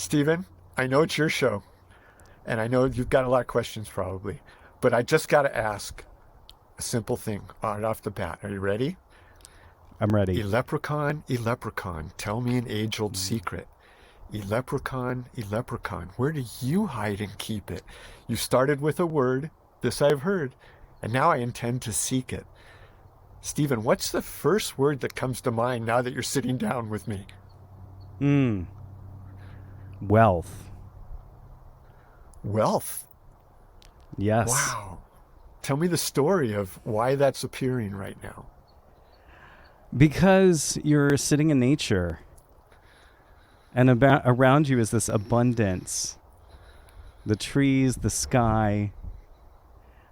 Stephen, I know it's your show, and I know you've got a lot of questions probably, but I just got to ask a simple thing right off the bat. Are you ready? I'm ready. Eleprocon, eleprocon, tell me an age-old secret. Eleprocon, eleprocon, where do you hide and keep it? You started with a word, this I've heard, and now I intend to seek it. Stephen, what's the first word that comes to mind now that you're sitting down with me? Wealth. Wealth. Yes. Wow. Tell me the story of why that's appearing right now. Because you're sitting in nature, and around you is this abundance. The trees, the sky,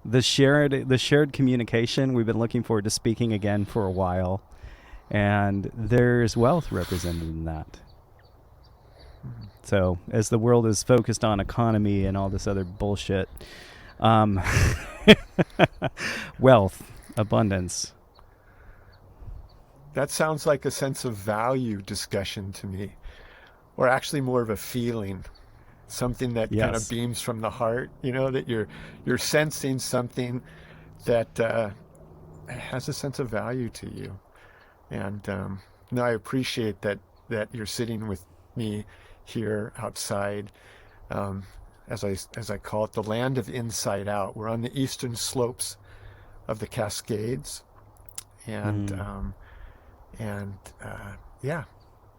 the shared communication. We've been looking forward to speaking again for a while, and there's wealth represented in that. So as the world is focused on economy and all this other bullshit, wealth, abundance. That sounds like a sense of value discussion to me, or actually more of a feeling, something that kind of beams from the heart, that you're sensing something that has a sense of value to you. And no, I appreciate that you're sitting with me here outside, as I call it, the land of inside out. We're on the eastern slopes of the Cascades, and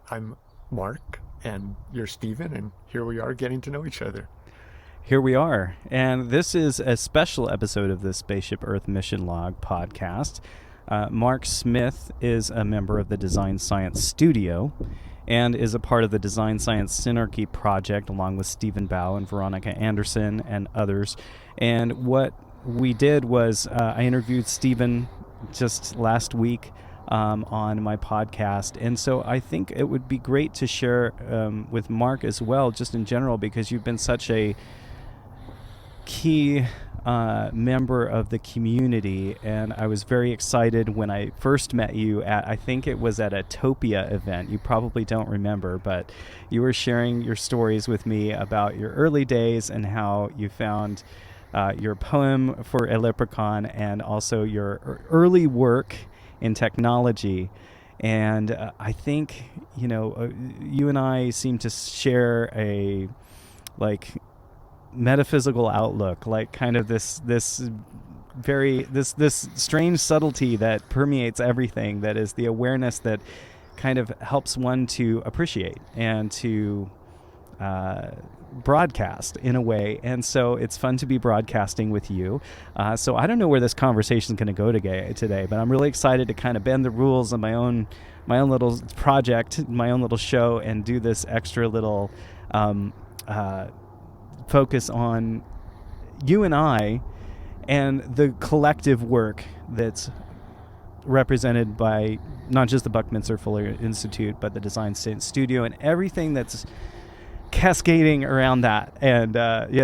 I'm Mark, and you're Stephen, and here we are getting to know each other. Here we are, and this is a special episode of the Spaceship Earth Mission Log podcast. Mark Smith is a member of the Design Science Studio and is a part of the Design Science Synarchy project along with Stephen Bao and Veronica Anderson and others. And what we did was I interviewed Stephen just last week on my podcast, and so I think it would be great to share with Mark as well, just in general, because you've been such a key member of the community, and I was very excited when I first met you at, I think it was at a Topia event. You probably don't remember, but you were sharing your stories with me about your early days and how you found your poem for Eleprocon and also your early work in technology. And I think, you and I seem to share a metaphysical outlook, like kind of this strange subtlety that permeates everything, that is the awareness that kind of helps one to appreciate and to broadcast in a way. And so it's fun to be broadcasting with you. So I don't know where this conversation is going to go today, but I'm really excited to kind of bend the rules of my own little project, my own little show, and do this extra little focus on you and I and the collective work that's represented by not just the Buckminster Fuller Institute, but the Design Science Studio and everything that's cascading around that. And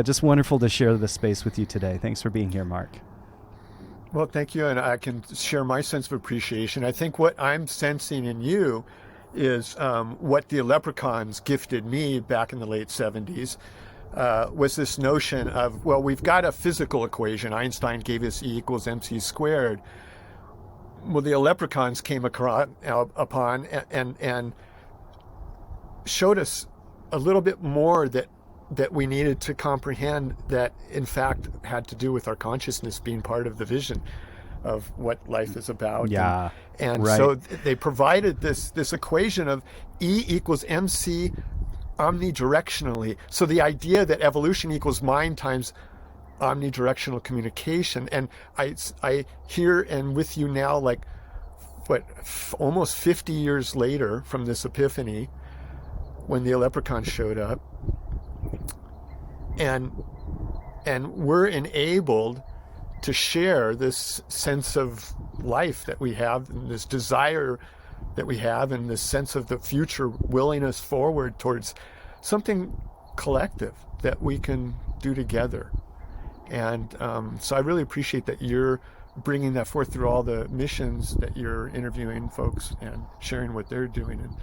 just wonderful to share this space with you today. Thanks for being here, Mark. Well, thank you, and I can share my sense of appreciation. I think what I'm sensing in you is what the Eleprocons gifted me back in the late 70s. Was this notion of, well, we've got a physical equation. Einstein gave us E equals mc squared. Well, the Eleprocons came upon and showed us a little bit more that we needed to comprehend, that in fact had to do with our consciousness being part of the vision of what life is about. Yeah. And right. So they provided this equation of E equals mc omnidirectionally. So the idea that evolution equals mind times omnidirectional communication. And I hear and with you now, almost 50 years later from this epiphany, when the Eleprocon showed up, and we're enabled to share this sense of life that we have, and this desire that we have, and this sense of the future, willingness forward towards something collective that we can do together. And so I really appreciate that you're bringing that forth through all the missions that you're interviewing folks and sharing what they're doing.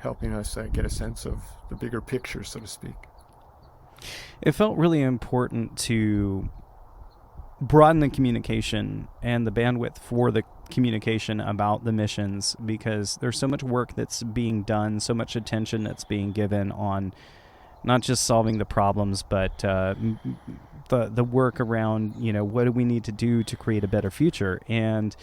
helping us get a sense of the bigger picture, so to speak. It felt really important to broaden the communication and the bandwidth for the communication about the missions, because there's so much work that's being done, so much attention that's being given on not just solving the problems, but the work around, what do we need to do to create a better future. And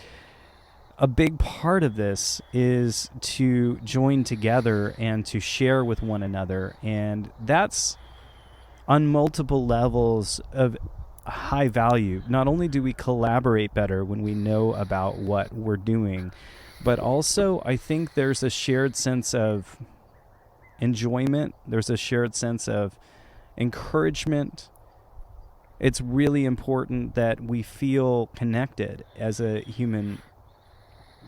a big part of this is to join together and to share with one another. And that's on multiple levels of high value. Not only do we collaborate better when we know about what we're doing, but also I think there's a shared sense of enjoyment. There's a shared sense of encouragement. It's really important that we feel connected as a human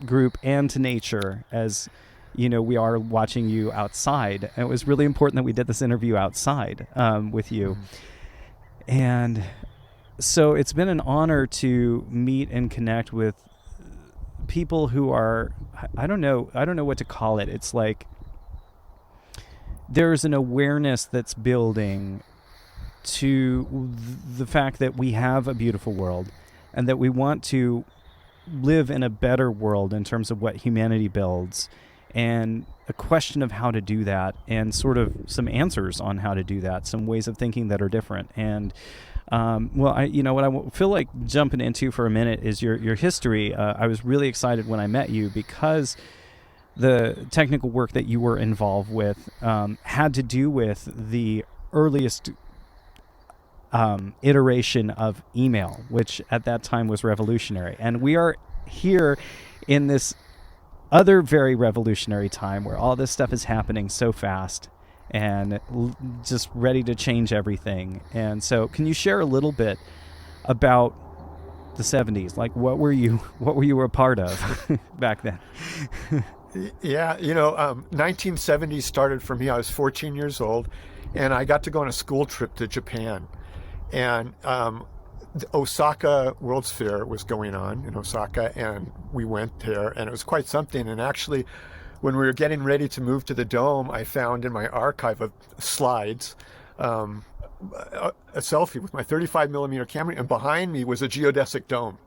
group and to nature, as we are watching you outside. And it was really important that we did this interview outside with you. And so it's been an honor to meet and connect with people who are, I don't know what to call it. It's like there's an awareness that's building to the fact that we have a beautiful world and that we want to live in a better world in terms of what humanity builds, and a question of how to do that, and sort of some answers on how to do that, some ways of thinking that are different. And what I feel like jumping into for a minute is your history. I was really excited when I met you because the technical work that you were involved with had to do with the earliest iteration of email, which at that time was revolutionary. And we are here in this other very revolutionary time where all this stuff is happening so fast and just ready to change everything. And so can you share a little bit about the 70s? Like what were you a part of back then? Yeah, 1970s started for me. I was 14 years old, and I got to go on a school trip to Japan. And the Osaka World's Fair was going on in Osaka, and we went there, and it was quite something. And actually, when we were getting ready to move to the Dome, I found in my archive of slides a selfie with my 35 millimeter camera, and behind me was a geodesic dome.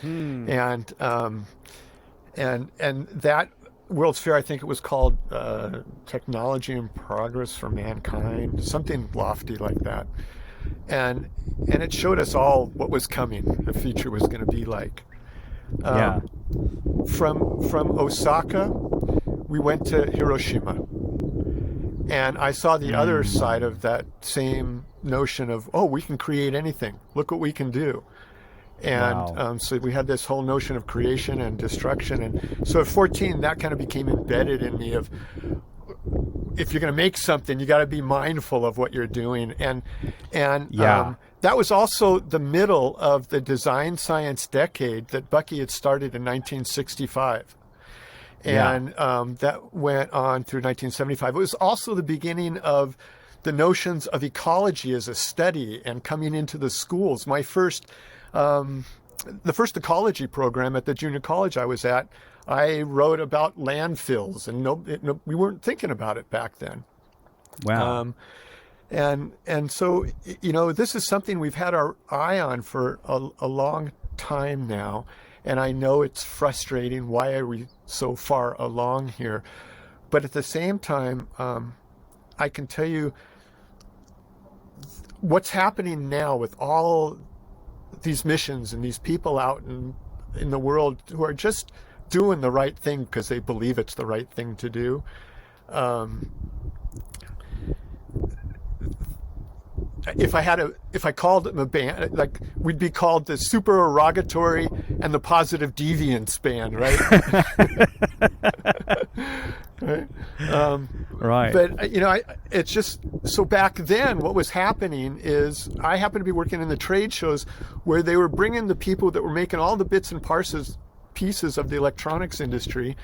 And that World's Fair, I think it was called Technology in Progress for Mankind, something lofty like that. And it showed us all what was coming, the future was going to be like. From Osaka, we went to Hiroshima, and I saw the other side of that same notion of, we can create anything. Look what we can do. And so we had this whole notion of creation and destruction. And so at 14, that kind of became embedded in me of, if you're going to make something, you got to be mindful of what you're doing. And that was also the middle of the design science decade that Bucky had started in 1965. And that went on through 1975. It was also the beginning of the notions of ecology as a study and coming into the schools. My first, the first ecology program at the junior college I was at, I wrote about landfills, and we weren't thinking about it back then. Wow. And so, this is something we've had our eye on for a long time now. And I know it's frustrating. Why are we so far along here? But at the same time, I can tell you what's happening now with all these missions and these people out in the world who are just doing the right thing because they believe it's the right thing to do. If I called them a band, like we'd be called the supererogatory and the positive deviance band, right? Right. But it's just so back then. What was happening is I happened to be working in the trade shows where they were bringing the people that were making all the bits and pieces of the electronics industry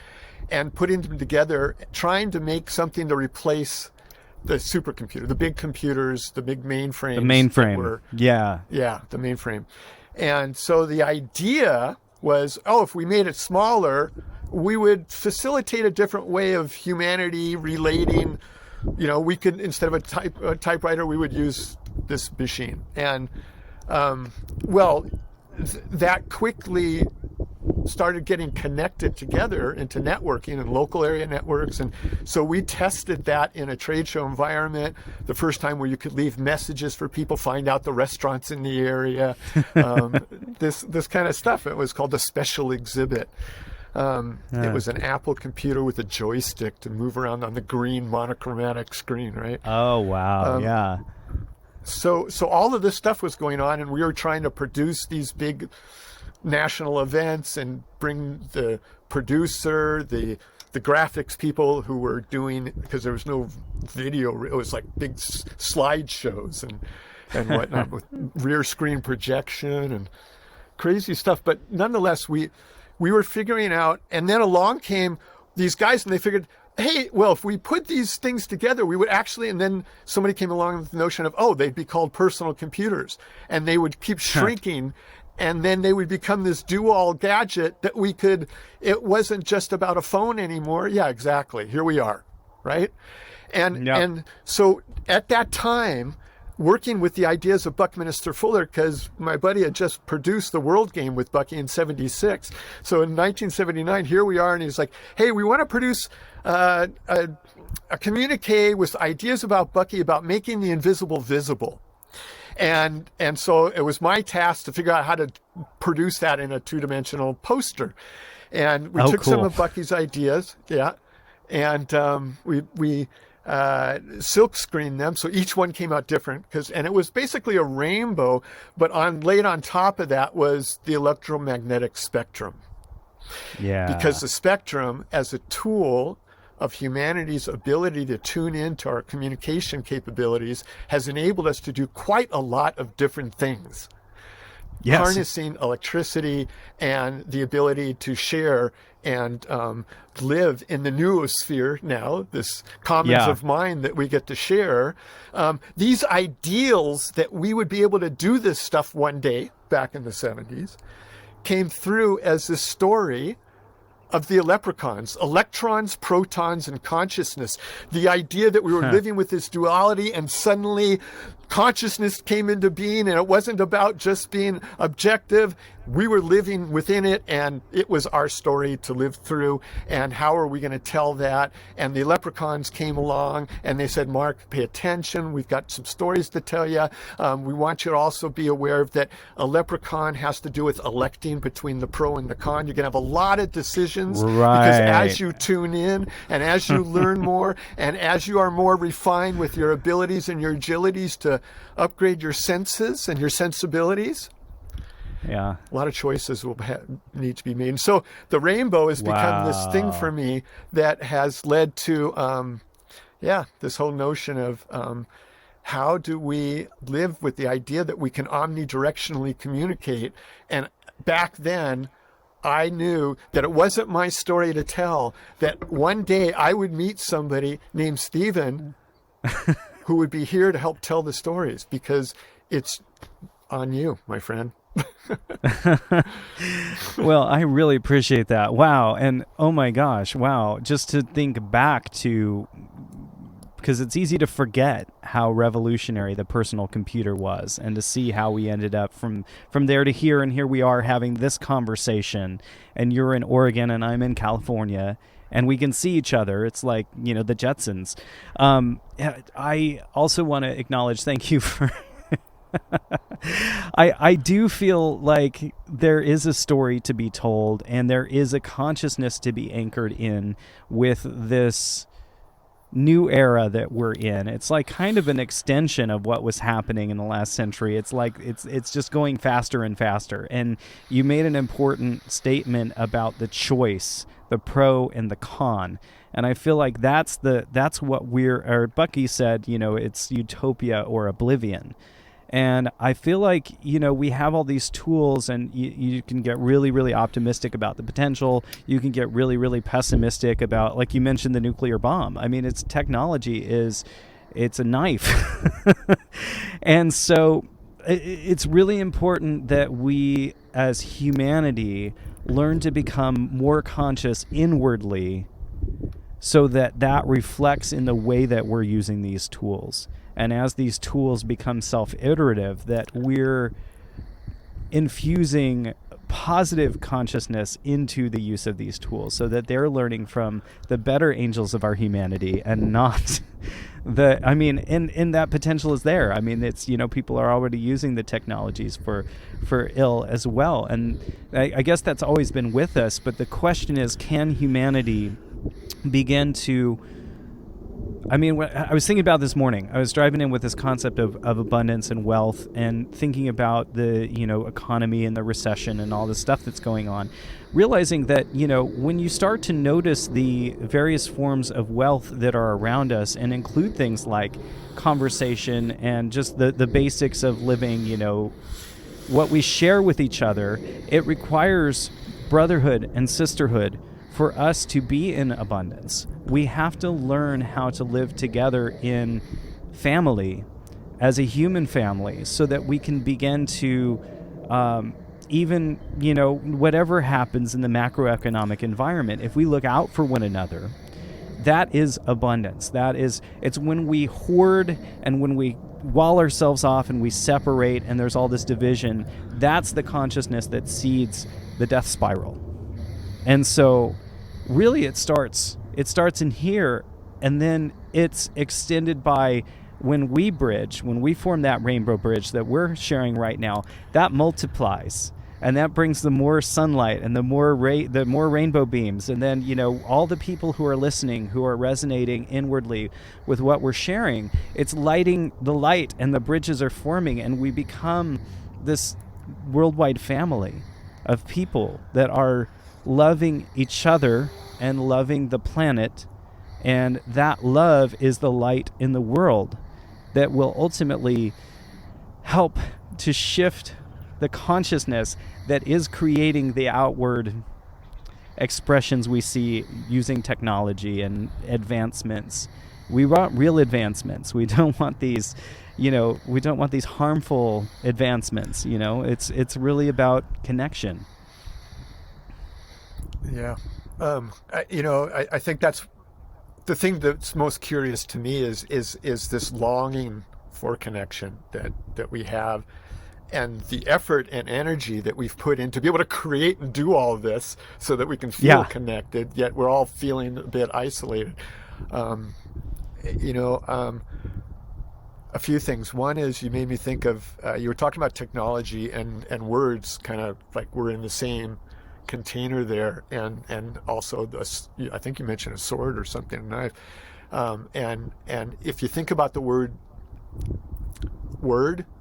and putting them together, trying to make something to replace the supercomputer, the big computers, the big mainframes. The mainframe. Yeah, the mainframe. And so the idea was, if we made it smaller, we would facilitate a different way of humanity relating. We could, instead of a typewriter, we would use this machine. And, that quickly started getting connected together into networking and local area networks. And so we tested that in a trade show environment, the first time where you could leave messages for people, find out the restaurants in the area, this kind of stuff. It was called a special exhibit. It was an Apple computer with a joystick to move around on the green monochromatic screen, right? Oh, wow. Yeah. So all of this stuff was going on, and we were trying to produce these big national events and bring the producer, the graphics people who were doing, because there was no video, it was like big slideshows and whatnot with rear screen projection and crazy stuff. But nonetheless, we were figuring out, and then along came these guys, and they figured, hey, well, if we put these things together, we would actually, and then somebody came along with the notion of, they'd be called personal computers, and they would keep shrinking, and then they would become this do-all gadget that it wasn't just about a phone anymore. Yeah, exactly. Here we are, right? And so at that time, working with the ideas of Buckminster Fuller, because my buddy had just produced the World Game with Bucky in '76. So in 1979, here we are, and he's like, hey, we want to produce a communique with ideas about Bucky about making the invisible visible. And so it was my task to figure out how to produce that in a two-dimensional poster. And we took some of Bucky's ideas, and we silk screened them, so each one came out different, and it was basically a rainbow, but laid on top of that was the electromagnetic spectrum. Yeah. Because the spectrum, as a tool of humanity's ability to tune into our communication capabilities, has enabled us to do quite a lot of different things. Yes. Harnessing electricity and the ability to share and live in the noosphere now, this commons of mind that we get to share. These ideals that we would be able to do this stuff one day back in the 70s came through as this story of the eleprocons, electrons, protons, and consciousness. The idea that we were living with this duality, and suddenly consciousness came into being, and it wasn't about just being objective. We were living within it, and it was our story to live through. And how are we going to tell that? And the leprechauns came along, and they said, Mark, pay attention. We've got some stories to tell you. We want you to also be aware of that a leprechaun has to do with electing between the pro and the con. You're going to have a lot of decisions, because as you tune in, and as you learn more, and as you are more refined with your abilities and your agilities to upgrade your senses and your sensibilities, a lot of choices will need to be made. And so the rainbow has become this thing for me that has led to, this whole notion of how do we live with the idea that we can omnidirectionally communicate. And back then, I knew that it wasn't my story to tell, that one day I would meet somebody named Stephen who would be here to help tell the stories, because it's on you, my friend. Well, I really appreciate that. Wow. And oh my gosh, wow. Just to think back to, because it's easy to forget how revolutionary the personal computer was, and to see how we ended up from there to here, and here we are having this conversation, and you're in Oregon and I'm in California, and we can see each other. It's like, the Jetsons. I also want to acknowledge, thank you for I do feel like there is a story to be told, and there is a consciousness to be anchored in with this new era that we're in. It's like kind of an extension of what was happening in the last century. It's like it's just going faster and faster. And you made an important statement about the choice, the pro and the con. And I feel like that's what Bucky said, it's utopia or oblivion. And I feel like, we have all these tools, and you can get really, really optimistic about the potential. You can get really, really pessimistic about, like you mentioned, the nuclear bomb. I mean, it's a knife. And so it's really important that we as humanity learn to become more conscious inwardly, so that that reflects in the way that we're using these tools. And as these tools become self-iterative, that we're infusing positive consciousness into the use of these tools, so that they're learning from the better angels of our humanity and not and that potential is there. I mean, it's, people are already using the technologies for ill as well. And I guess that's always been with us. But the question is, can humanity begin to, I was thinking about this morning. I was driving in with this concept of abundance and wealth, and thinking about the, economy and the recession and all the stuff that's going on, realizing that, when you start to notice the various forms of wealth that are around us, and include things like conversation and just the basics of living, what we share with each other, it requires brotherhood and sisterhood for us to be in abundance. We have to learn how to live together in family, as a human family, so that we can begin to even, whatever happens in the macroeconomic environment, if we look out for one another, that is abundance. It's when we hoard and when we wall ourselves off and we separate and there's all this division, that's the consciousness that seeds the death spiral. And so really it starts in here, and then it's extended by when we form that rainbow bridge that we're sharing right now, that multiplies, and that brings the more sunlight and the more rainbow beams, and then all the people who are listening, who are resonating inwardly with what we're sharing, it's lighting the light, and the bridges are forming, and we become this worldwide family of people that are loving each other and loving the planet. And that love is the light in the world that will ultimately help to shift the consciousness that is creating the outward expressions we see using technology and advancements. We want real advancements. We don't want these, harmful advancements. It's really about connection. Yeah. I think that's the thing that's most curious to me is this longing for connection that we have, and the effort and energy that we've put in to be able to create and do all of this so that we can feel connected, yet we're all feeling a bit isolated. A few things. One is, you made me think of, you were talking about technology and words, kind of like we're in the same container there, and also I think you mentioned a sword or something, a knife, and if you think about the word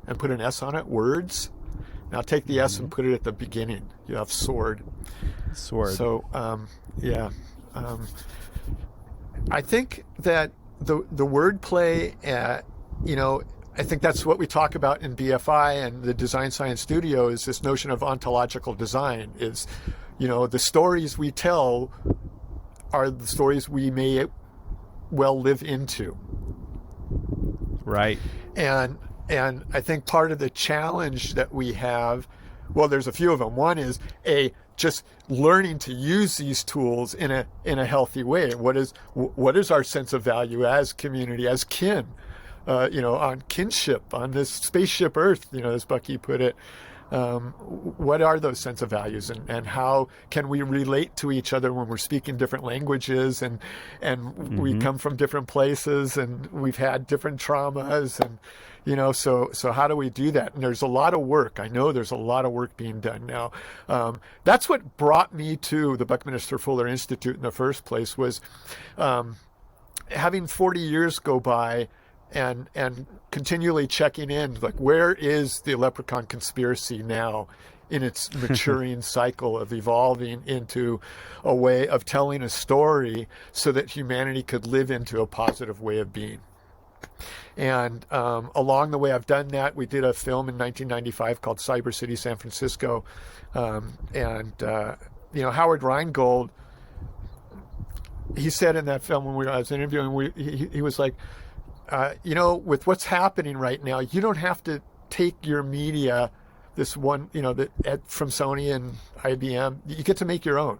and put an S on it, words, now take the S and put it at the beginning, you have sword. So I think that the word play, I think that's what we talk about in BFI and the Design Science Studio, is this notion of ontological design. Is, the stories we tell are the stories we may well live into. Right. And I think part of the challenge that we have, well, there's a few of them. One is just learning to use these tools in a healthy way. What is our sense of value as community, as kin? On kinship, on this spaceship Earth, as Bucky put it. What are those sense of values, and how can we relate to each other when we're speaking different languages, and we come from different places, and we've had different traumas, and so how do we do that? And there's a lot of work. I know there's a lot of work being done now. That's what brought me to the Buckminster Fuller Institute in the first place, was having 40 years go by and continually checking in, like, where is the eleprocon conspiracy now in its maturing cycle of evolving into a way of telling a story so that humanity could live into a positive way of being. And along the way I've done that. We did a film in 1995 called Cyber City San Francisco, and Howard Rheingold, he said in that film, when I was interviewing, he was like, with what's happening right now, you don't have to take your media, this one, from Sony and IBM, you get to make your own.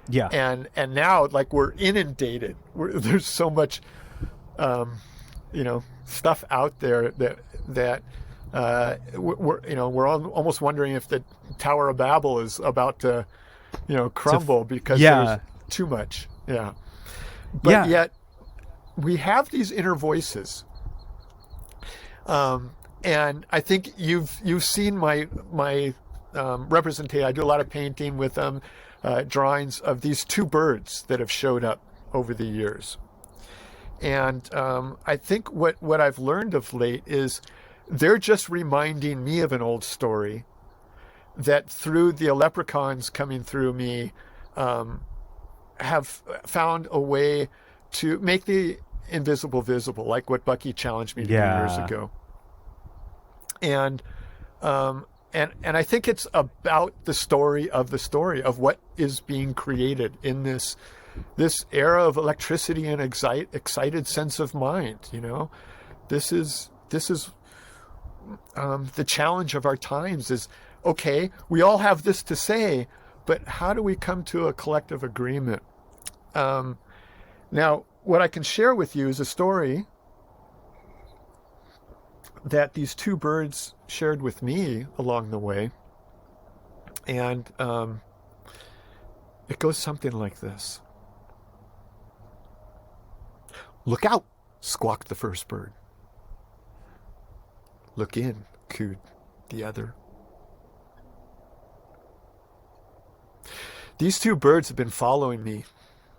Yeah. And now, like, we're inundated. There's so much, stuff out there that we're almost wondering if the Tower of Babel is about to, crumble because there's too much. Yeah. But yet we have these inner voices. And I think you've seen my representation. I do a lot of painting with drawings of these two birds that have showed up over the years. And I think what I've learned of late is they're just reminding me of an old story that through the eleprocons coming through me have found a way to make the invisible visible, like what Bucky challenged me to do years ago. And I think it's about the story of what is being created in this era of electricity and excited sense of mind. This is the challenge of our times. Is okay, we all have this to say, but how do we come to a collective agreement? Now, what I can share with you is a story that these two birds shared with me along the way. And it goes something like this. "Look out," squawked the first bird. "Look in," cooed the other. These two birds have been following me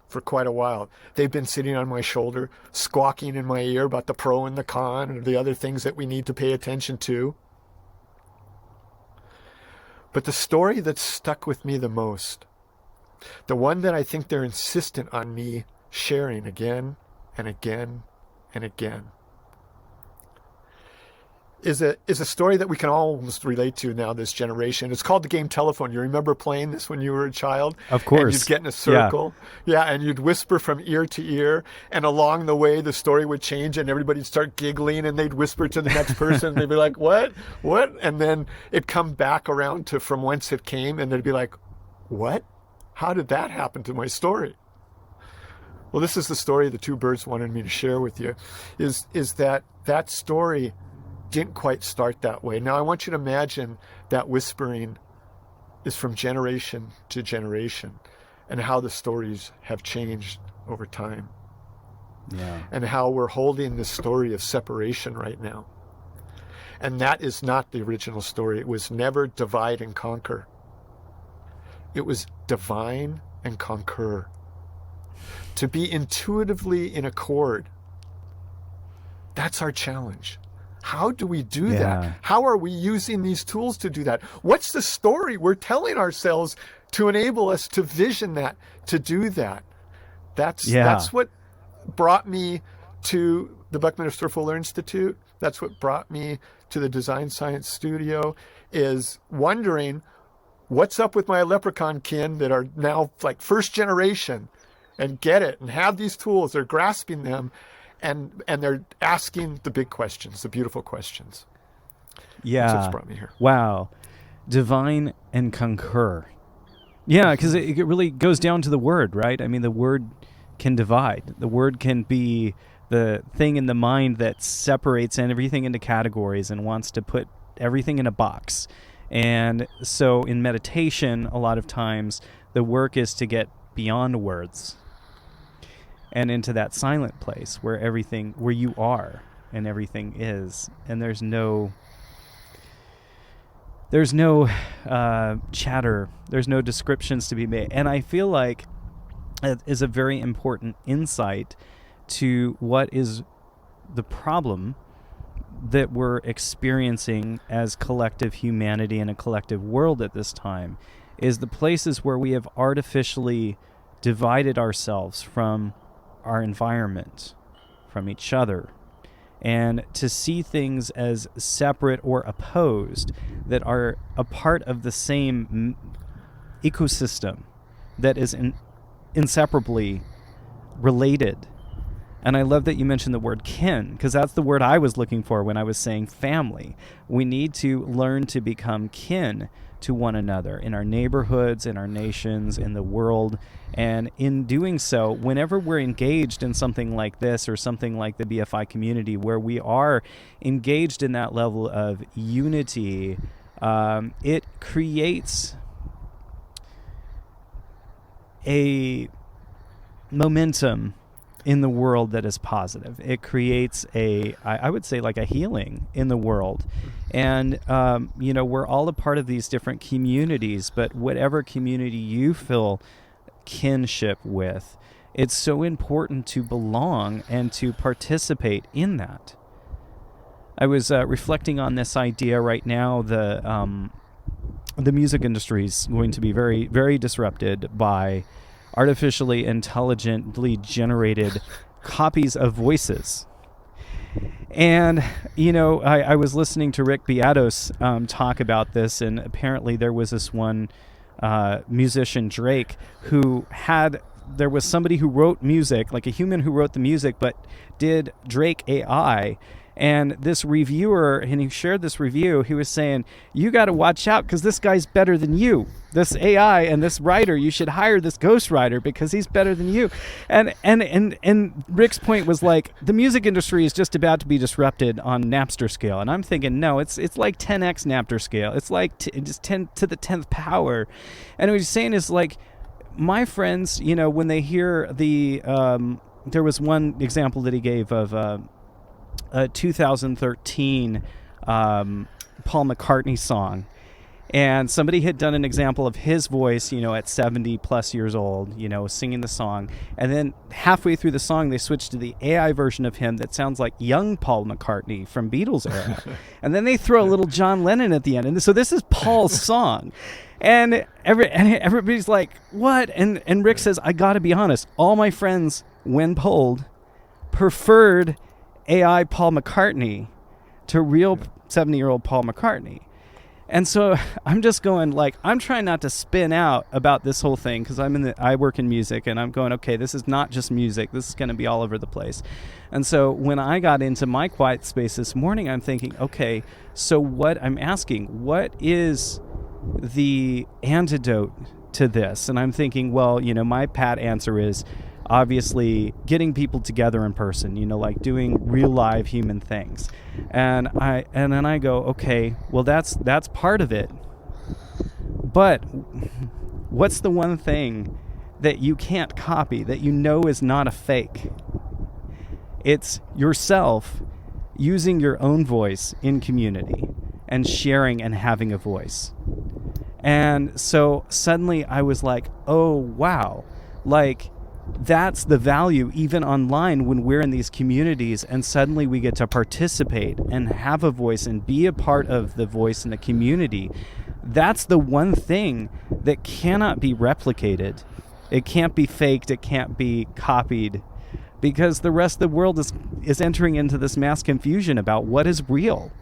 for quite a while. They've been sitting on my shoulder, squawking in my ear about the pro and the con and the other things that we need to pay attention to. But the story that stuck with me the most, the one that I think they're insistent on me sharing again and again and again, is a story that we can almost relate to now, this generation. It's called the game Telephone. You remember playing this when you were a child? Of course. And you'd get in a circle. Yeah, and you'd whisper from ear to ear, and along the way the story would change and everybody'd start giggling and they'd whisper to the next person and they'd be like, what? And then it'd come back around to from whence it came and they'd be like, what? How did that happen to my story? Well, this is the story the two birds wanted me to share with you, is that story didn't quite start that way. Now, I want you to imagine that whispering is from generation to generation and how the stories have changed over time. Yeah. And how we're holding this story of separation right now. And that is not the original story. It was never divide and conquer. It was divine and conquer. To be intuitively in accord. That's our challenge. How do we do that? How are we using these tools to do that? What's the story we're telling ourselves to enable us to vision that, to do that? That's what brought me to the Buckminster Fuller Institute. That's what brought me to the Design Science Studio, is wondering what's up with my leprechaun kin that are now like first generation and get it and have these tools. They're grasping them. And they're asking the big questions, the beautiful questions. Yeah. That's what's brought me here. Wow. Divine and concur. Yeah, because it really goes down to the word, right? I mean, the word can divide. The word can be the thing in the mind that separates everything into categories and wants to put everything in a box. And so in meditation, a lot of times, the work is to get beyond words and into that silent place where you are and everything is, and there's no chatter, there's no descriptions to be made. And I feel like it is a very important insight to what is the problem that we're experiencing as collective humanity in a collective world at this time, is the places where we have artificially divided ourselves from our environment, from each other, and to see things as separate or opposed that are a part of the same ecosystem that is inseparably related. And I love that you mentioned the word kin, because that's the word I was looking for when I was saying family. We need to learn to become kin to one another in our neighborhoods, in our nations, in the world. And in doing so, whenever we're engaged in something like this or something like the BFI community, where we are engaged in that level of unity, it creates a momentum in the world that is positive. It creates I would say like a healing in the world. And, we're all a part of these different communities, but whatever community you feel kinship with, it's so important to belong and to participate in that. I was reflecting on this idea right now. The music industry is going to be very, very disrupted by artificially intelligently generated copies of voices. And, I was listening to Rick Beatos talk about this, and apparently there was this one musician, Drake, there was somebody who wrote music, like a human who wrote the music, but did Drake AI. And this reviewer, and he shared this review, he was saying, you got to watch out because this guy's better than you. This AI and this writer, you should hire this ghostwriter because he's better than you. And Rick's point was like, the music industry is just about to be disrupted on Napster scale. And I'm thinking, no, it's like 10x Napster scale. It's like just 10 to the 10th power. And what he's saying is like, my friends, when they hear there was one example that he gave of a 2013 Paul McCartney song, and somebody had done an example of his voice, at 70 plus years old, singing the song, and then halfway through the song they switched to the AI version of him that sounds like young Paul McCartney from Beatles era, and then they throw a little John Lennon at the end, and so this is Paul's song. And everybody's like, what? And Rick says, I gotta be honest, all my friends, when polled, preferred AI Paul McCartney to real 70-year-old Paul McCartney. And so I'm just going like, I'm trying not to spin out about this whole thing because I work in music, and I'm going, okay, this is not just music. This is going to be all over the place. And so when I got into my quiet space this morning, I'm thinking, okay, so what is the antidote to this? And I'm thinking, well, my pat answer is obviously getting people together in person, like doing real live human things. And then I go, okay, well that's part of it. But what's the one thing that you can't copy, that is not a fake? It's yourself using your own voice in community and sharing and having a voice. And so suddenly I was like, oh wow, like that's the value even online when we're in these communities, and suddenly we get to participate and have a voice and be a part of the voice in the community. That's the one thing that cannot be replicated. It can't be faked. It can't be copied, because the rest of the world is entering into this mass confusion about what is real.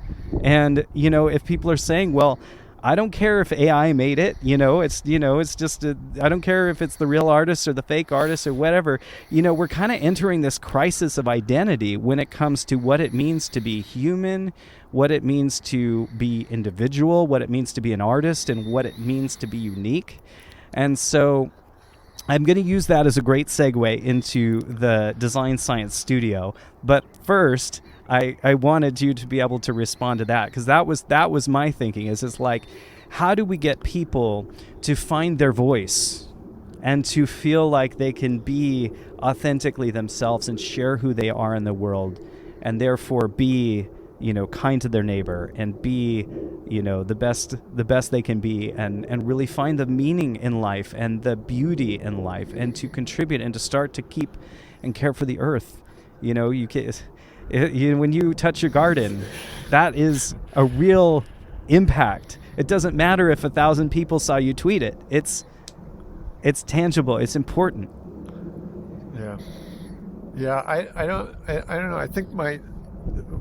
And, if people are saying, well, I don't care if AI made it, it's just, I don't care if it's the real artist or the fake artist or whatever. We're kind of entering this crisis of identity when it comes to what it means to be human, what it means to be individual, what it means to be an artist, and what it means to be unique. And so I'm going to use that as a great segue into the Design Science Studio. But first, I wanted you to be able to respond to that, because that was my thinking. It's like, how do we get people to find their voice and to feel like they can be authentically themselves and share who they are in the world, and therefore be kind to their neighbor and be the best they can be, and really find the meaning in life and the beauty in life, and to contribute and to start to keep and care for the earth. You can. When you touch your garden, that is a real impact. It doesn't matter if 1,000 people saw you tweet it. It's tangible. It's important. Yeah. I don't know. I think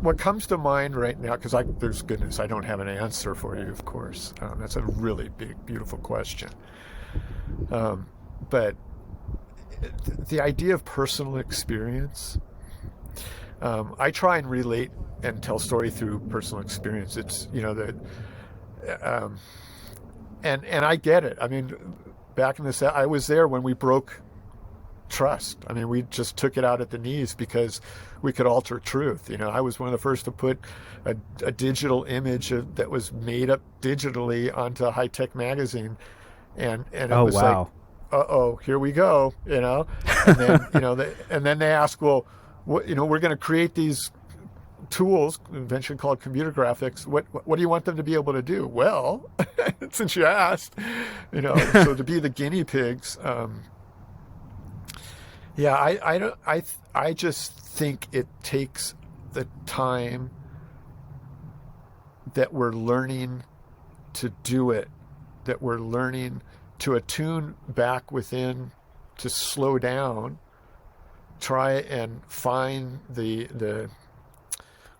what comes to mind right now, because there's goodness, I don't have an answer for you, of course. That's a really big, beautiful question. But the idea of personal experience I try and relate and tell story through personal experience. It's, um, and I get it. I mean, back in this, I was there when we broke trust. I mean, we just took it out at the knees because we could alter truth. I was one of the first to put a digital image that was made up digitally onto a high-tech magazine, and it was wow. like, uh-oh, here we go, and then and then they ask, well, we're going to create these tools, invention called computer graphics. What do you want them to be able to do? Well, since you asked, so to be the guinea pigs. Yeah, I just think it takes the time that we're learning to do it, that we're learning to attune back within, to slow down, try and find the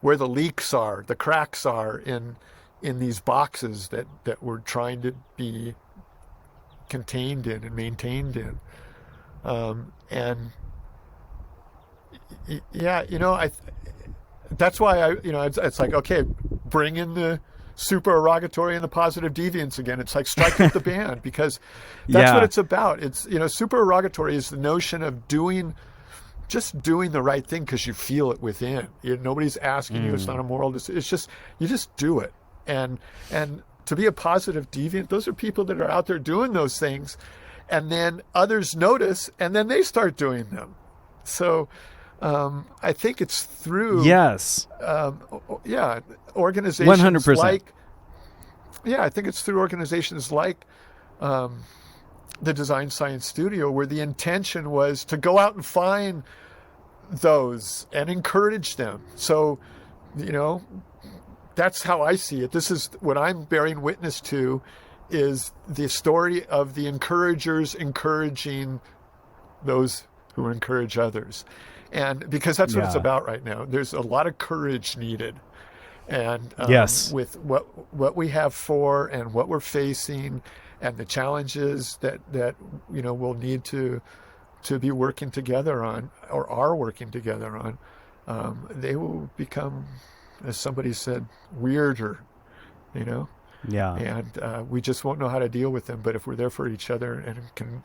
where the leaks are, the cracks are in these boxes that we're trying to be contained in and maintained in. And yeah, that's why it's like, okay, bring in the supererogatory and the positive deviance again. It's like strike up the band, because that's what it's about. It's, supererogatory is the notion of just doing the right thing because you feel it within. Nobody's asking you. It's not a moral decision. It's just, you just do it. And to be a positive deviant, those are people that are out there doing those things, and then others notice, and then they start doing them. So I think it's through organizations 100%. like I think it's through organizations like the Design Science Studio, where the intention was to go out and find those and encourage them. So that's how I see it. This is what I'm bearing witness to, is the story of the encouragers encouraging those who encourage others. And because that's what it's about right now. There's a lot of courage needed. And with what we have for and what we're facing and the challenges that we'll need to be working together on, or are working together on, they will become, as somebody said, weirder, Yeah. And we just won't know how to deal with them. But if we're there for each other and can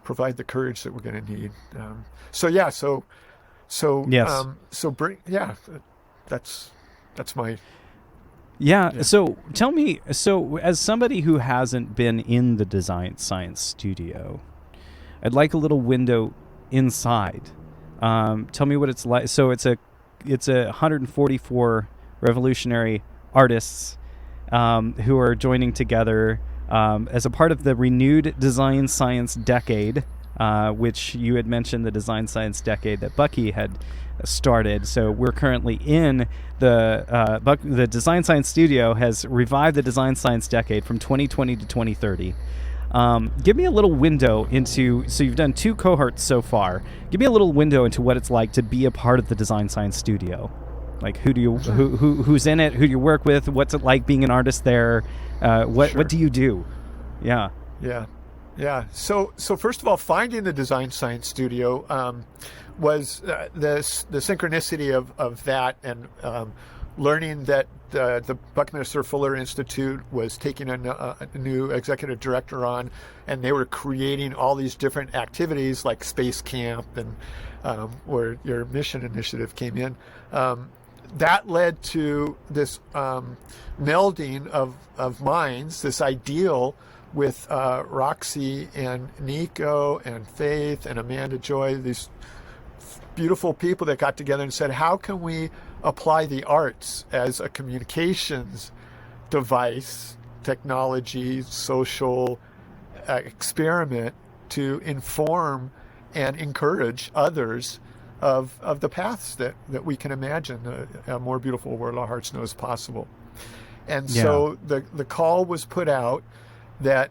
provide the courage that we're going to need. That's my. Yeah. So tell me, as somebody who hasn't been in the Design Science Studio, I'd like a little window inside. Tell me what it's like. So it's a 144 revolutionary artists who are joining together as a part of the renewed Design Science Decade, which you had mentioned, the Design Science Decade that Bucky had started. So we're currently in the Design Science Studio has revived the Design Science Decade from 2020 to 2030. Give me a little window into, so you've done 2 cohorts so far. Give me a little window into what it's like to be a part of the Design Science Studio. Like, who's in it? Who do you work with? What's it like being an artist there? What do you do? Yeah. So first of all, finding the Design Science Studio was the synchronicity of that, and learning that the Buckminster Fuller Institute was taking a new executive director on, and they were creating all these different activities like Space Camp and where your mission initiative came in. That led to this melding of minds, this ideal with Roxy and Nico and Faith and Amanda Joy, these beautiful people that got together and said, how can we apply the arts as a communications device, technology, social experiment to inform and encourage others of the paths that we can imagine, a more beautiful world our hearts know is possible. And so the call was put out that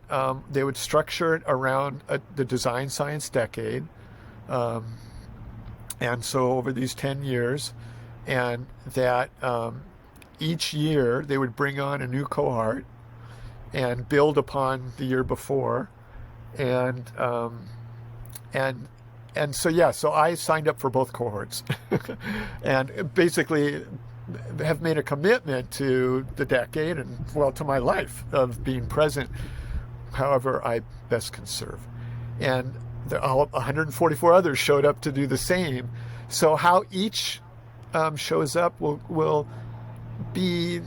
they would structure it around the Design Science Decade. And so over these 10 years, and that each year they would bring on a new cohort and build upon the year before, and so I signed up for both cohorts and basically have made a commitment to the decade and, well, to my life of being present however I best can serve. And all 144 others showed up to do the same. So how each shows up will be,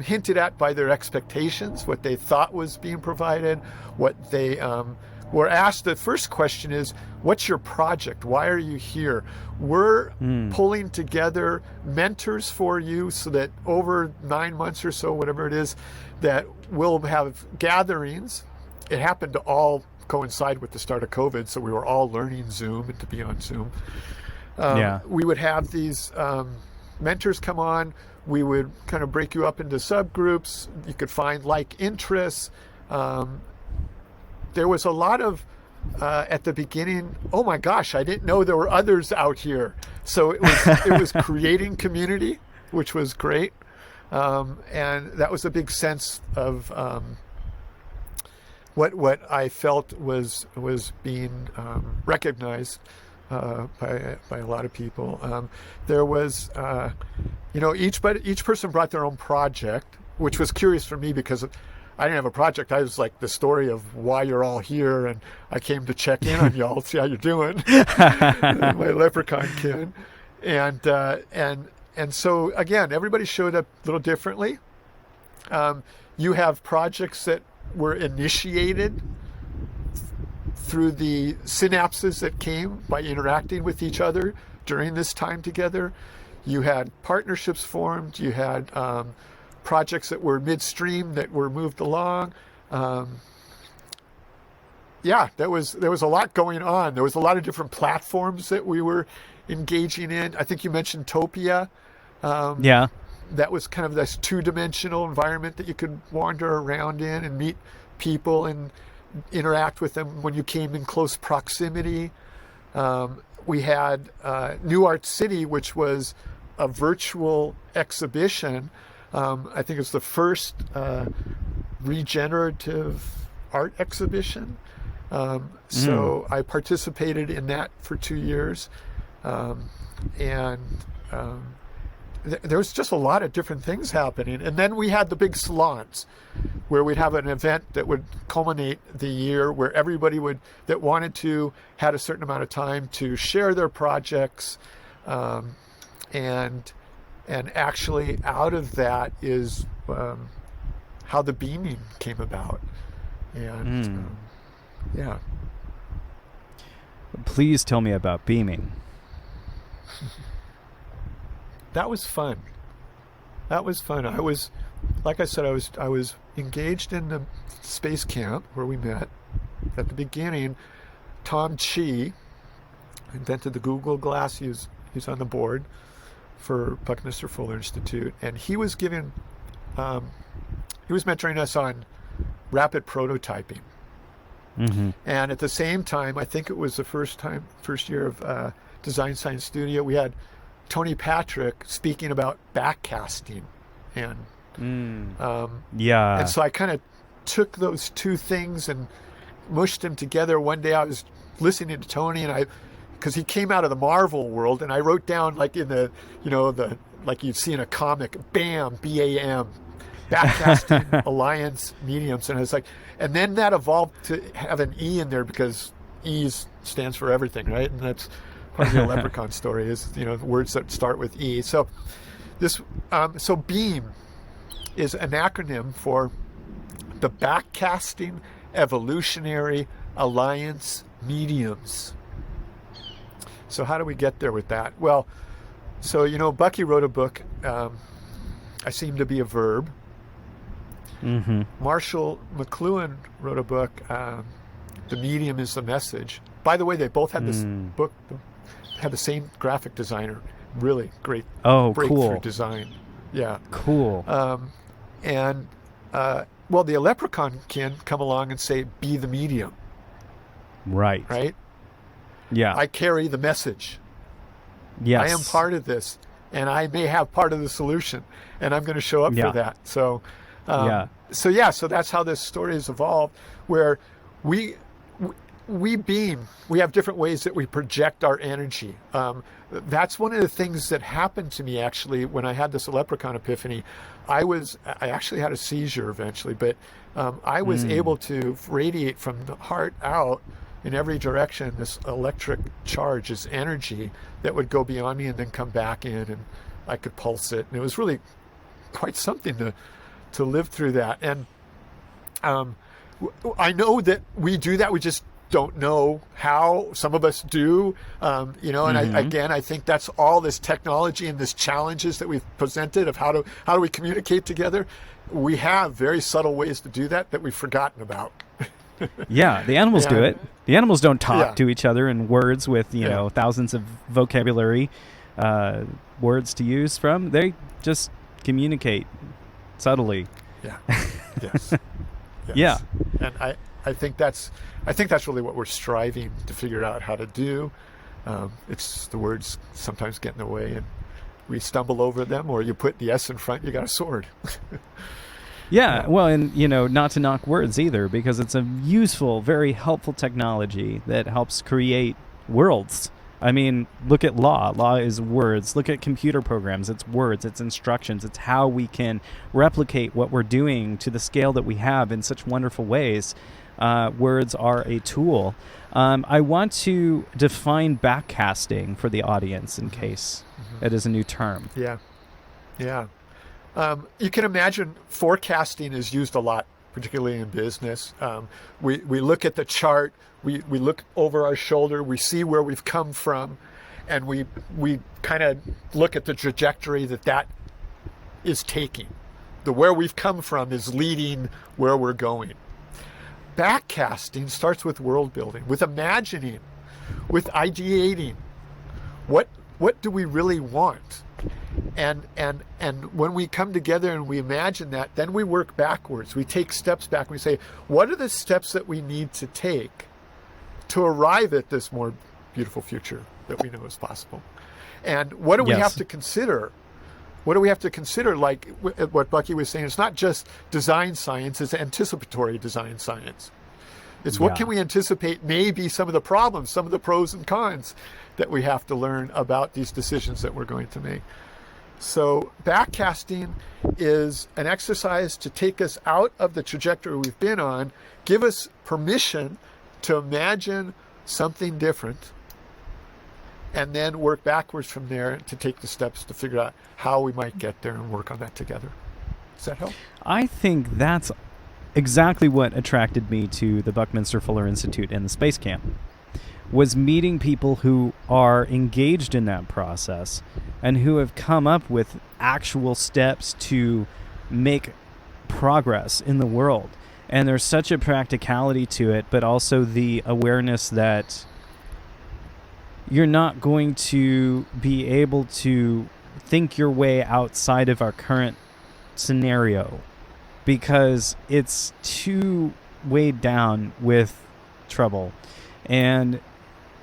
hinted at by their expectations, what they thought was being provided, what they were asked. The first question is, what's your project? Why are you here? We're pulling together mentors for you so that over 9 months or so, whatever it is, that we'll have gatherings. It happened to all coincide with the start of COVID, so we were all learning Zoom and to be on Zoom. We would have these mentors come on. We would kind of break you up into subgroups. You could find like interests. There was a lot of, at the beginning, oh my gosh, I didn't know there were others out here. So it was creating community, which was great. And that was a big sense of what I felt was being recognized by a lot of people. There was, each person brought their own project, which was curious for me because I didn't have a project. I was like the story of why you're all here, and I came to check in on y'all, see how you're doing. My leprechaun kid, and so again, everybody showed up a little differently. You have projects that were initiated through the synapses that came by interacting with each other during this time together. You had partnerships formed. You had projects that were midstream that were moved along. There was a lot going on. There was a lot of different platforms that we were engaging in. I think you mentioned Topia. That was kind of this two-dimensional environment that you could wander around in and meet people and interact with them when you came in close proximity. We had New Art City, which was a virtual exhibition. I think it's the first regenerative art exhibition. So I participated in that for 2 years. There was just a lot of different things happening. And then we had the big salons where we'd have an event that would culminate the year where everybody that wanted to had a certain amount of time to share their projects. And actually out of that is how the beaming came about. And Please tell me about beaming. That was fun. I was, like I said, I was engaged in the space camp where we met. At the beginning, Tom Chi invented the Google Glass. He's on the board for Buckminster Fuller Institute, and he was mentoring us on rapid prototyping. And at the same time, I think it was the first year of Design Science Studio, we had Tony Patrick speaking about backcasting, and and so I kind of took those two things and mushed them together. One day I was listening to Tony, and because he came out of the Marvel world, and I wrote down like in the like you'd see in a comic, BAM, BAM, backcasting alliance mediums, and I was like, and then that evolved to have an E in there because E stands for everything, right? And that's part of the eleprocon story is, words that start with E. So so BEAM is an acronym for the Backcasting Evolutionary Alliance Mediums. So how do we get there with that? Well, so, Bucky wrote a book, I Seem to Be a Verb. Marshall McLuhan wrote a book, The Medium is the Message. By the way, they both had this book, had the same graphic designer. Really great breakthrough design. Yeah. Cool. The eleprocon can come along and say, be the medium. Right? Yeah. I carry the message. Yes. I am part of this, and I may have part of the solution, and I'm going to show up for that. So, so that's how this story has evolved, where we beam. We have different ways that we project our energy. That's one of the things that happened to me actually when I had this eleprocon epiphany. I actually had a seizure eventually, but I was able to radiate from the heart out in every direction this electric charge, this energy that would go beyond me and then come back in, and I could pulse it. And it was really quite something to live through that. And I know that we do that. We just don't know how. Some of us do, and I think that's all this technology and this challenges that we've presented of how do we communicate together. We have very subtle ways to do that we've forgotten about. Yeah, the animals do it. The animals don't talk to each other in words with thousands of vocabulary words to use from. They just communicate subtly. Yeah. Yes. Yeah. And I think that's really what we're striving to figure out how to do. It's the words sometimes get in the way, and we stumble over them. Or you put the S in front, you got a sword. Yeah, well, and not to knock words either, because it's a useful, very helpful technology that helps create worlds. I mean, look at law. Law is words. Look at computer programs. It's words. It's instructions. It's how we can replicate what we're doing to the scale that we have in such wonderful ways. Words are a tool. I want to define backcasting for the audience in case it is a new term. Yeah. You can imagine forecasting is used a lot, particularly in business. We look at the chart, we look over our shoulder, we see where we've come from, and we kind of look at the trajectory that is taking. Where we've come from is leading where we're going. Backcasting starts with world building, with imagining, with ideating. What do we really want? And when we come together and we imagine that, then we work backwards. We take steps back and we say, what are the steps that we need to take to arrive at this more beautiful future that we know is possible? And what do we have to consider? What do we have to consider? Like what Bucky was saying, it's not just design science, it's anticipatory design science. It's what can we anticipate maybe some of the problems, some of the pros and cons that we have to learn about these decisions that we're going to make. So backcasting is an exercise to take us out of the trajectory we've been on, give us permission to imagine something different, and then work backwards from there to take the steps to figure out how we might get there and work on that together. Does that help? I think that's exactly what attracted me to the Buckminster Fuller Institute and the Space Camp, was meeting people who are engaged in that process and who have come up with actual steps to make progress in the world. And there's such a practicality to it, but also the awareness that you're not going to be able to think your way outside of our current scenario because it's too weighed down with trouble. And